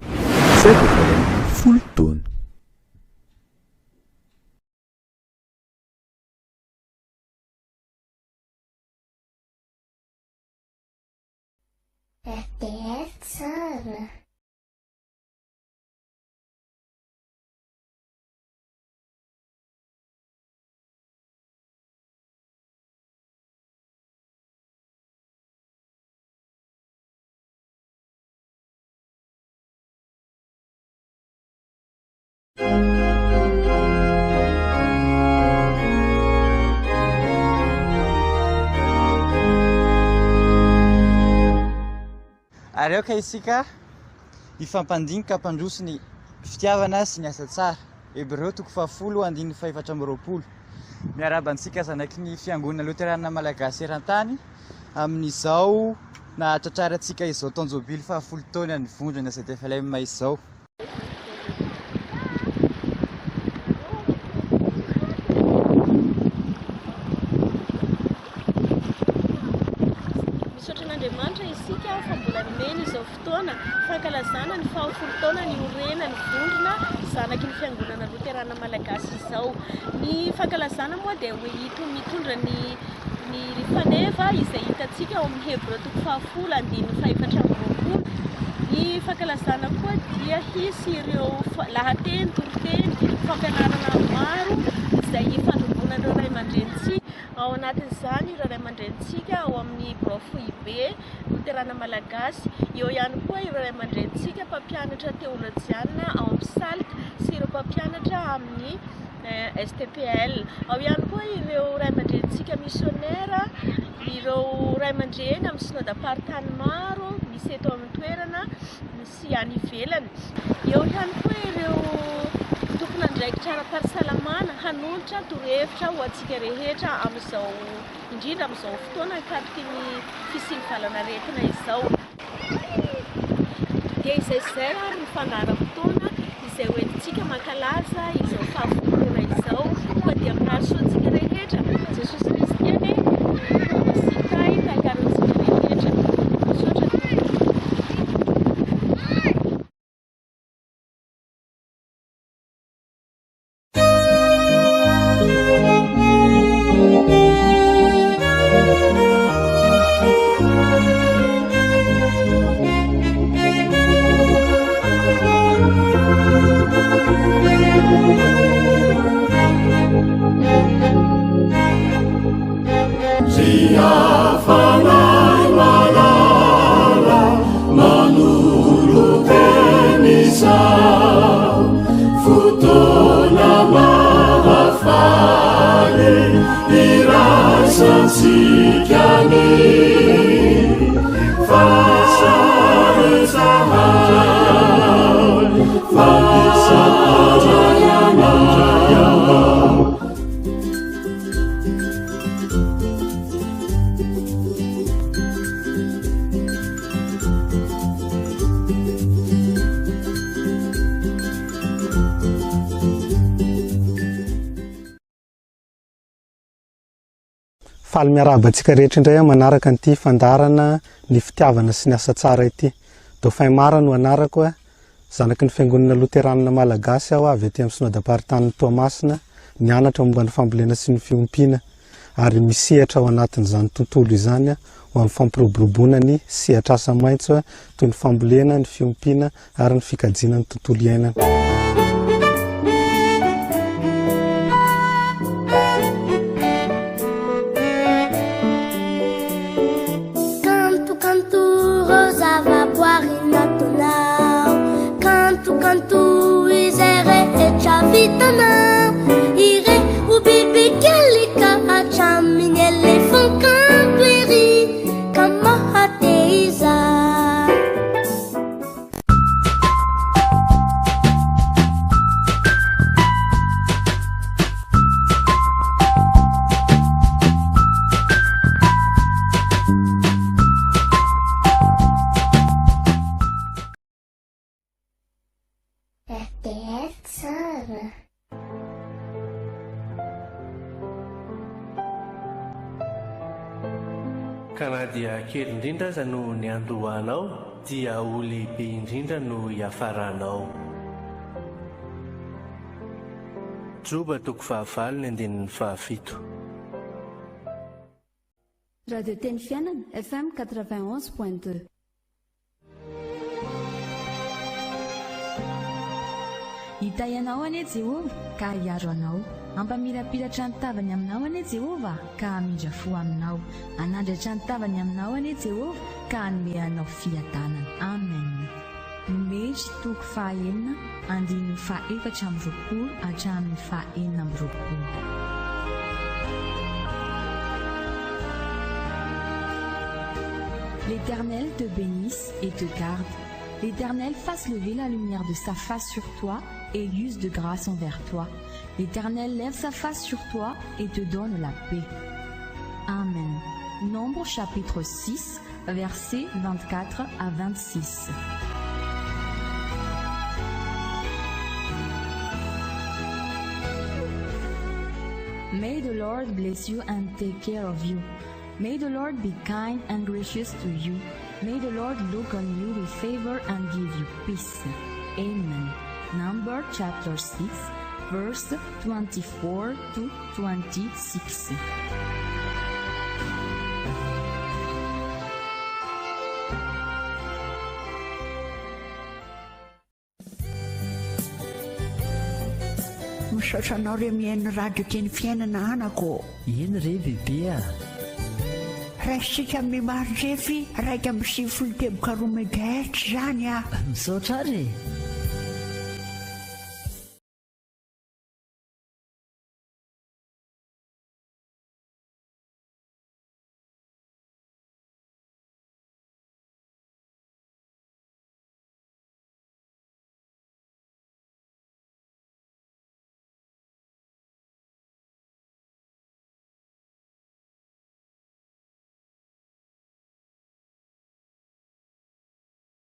ZFLM folo taona. RTS tsara. Areoka isika ifampandinika hampandroso ny fitiavana sy ny asa tsara. Hebreo 10:420 miarabantsika zanaky ny fiangonana Luterana Malagasy eran-tany amin'izao nahatratrarantsika izao taonjobily 10 taona ny vondrona ZFLM izao. Fankalazana ny fahafolo ny orena ny vondrona zanaky ny fiangonana Luterana Malagasy izao. Ny fankalazana moa dia mitondra ny rifaneva izay hitantsika ao amin'ny Hebreo 10:420. Ny fankalazana koa dia hisy ireo lahateny, toriteny, fampianarana maro izay ifandrombonan'ireo ray aman-drenitsika ao anatin'izany ireo ray aman-drenitsika ao amin'ny Brofoibe Luterana Malagasy, eo ihany koa ireo ray aman-drenitsika mpampianatra teolojiana ao amin'ny SALT sy ireo mpampianatra amin'ny STPL. Ao ihany koa ireo ray aman-drenitsika missionnaire, ireo ray aman-dreny amin'ny synodam-paritany maro misy eto amin'ny toerana sy any ivelany. Eo ihany koa ireo tompon'andraikitra ara-pahasalamana hanolotra torohevitra ho antsika rehetra amin'izao, indrindra amin'izao fotoana mikariky ny fisivalana-retina izao. Dia izay ary ny fandaharam-potoana izay hoentintsika mankalaza izao fahafolona izao, koa dia mirahasoa antsika rehetra Jesosy Kristy eny masitay tahakarantsika rehetra. Misaotra faly miarahaba antsika rehetra indray manaraka an'ity fandarana ny fitiavana sy ny asa tsara ity. Dauphin Mara no anarako a, zanaky ny fiangonana Luteranina Malagasy aho avy aty amin'ny synodam-paritany Toamasina, nianatra momba ny fambolena sy ny fiompiana ary misehatra ao anatin'izany tontolo izany ho amin'ny fampiroboroboana ny sehatra asa maitso toy ny fambolena, ny fiompiana ary ny fikajiana ny tontolo iainana. Cantu isere e chavitana ire ubibi kelika achaminyele fonkampiri kama hateiza. Kana dia kely indrindra aza no ny andohanao, dia ho lehibe indrindra no hiafaranao. Joba toko fahavalo ny andinin'ny fahafito. Radio Teny Fiainana FM 91.2. Hita ianao anie Jehova ka hiaro anao, ampamirapiratra ny tavany aminao anie Jehova ka hamindra fo aminao, anandratra ny tavany aminao anie Jehova ka hanome anao fiadanana. Amen. Numeri toko fahaenina andininy fahaefatra amby roapolo hatramin'ny fahaenina amby roapolo. L'Éternel te bénisse et te garde. L'Éternel fasse lever la lumière de sa face sur toi et use de grâce envers toi. L'Éternel lève sa face sur toi et te donne la paix. Amen. Nombre chapitre 6, versets 24 à 26. May the Lord bless you and take care of you. May the Lord be kind and gracious to you. May the Lord look on you with favor and give you peace. Amen. Number chapter 6, verse 24 to 26. misaotra anao re mihaino radio teny fiainana anako. Eny re bebea. Raisitsika mimarindrefy raika amin'ny 7 teboka 2 megahertz zany a. Misaotra re.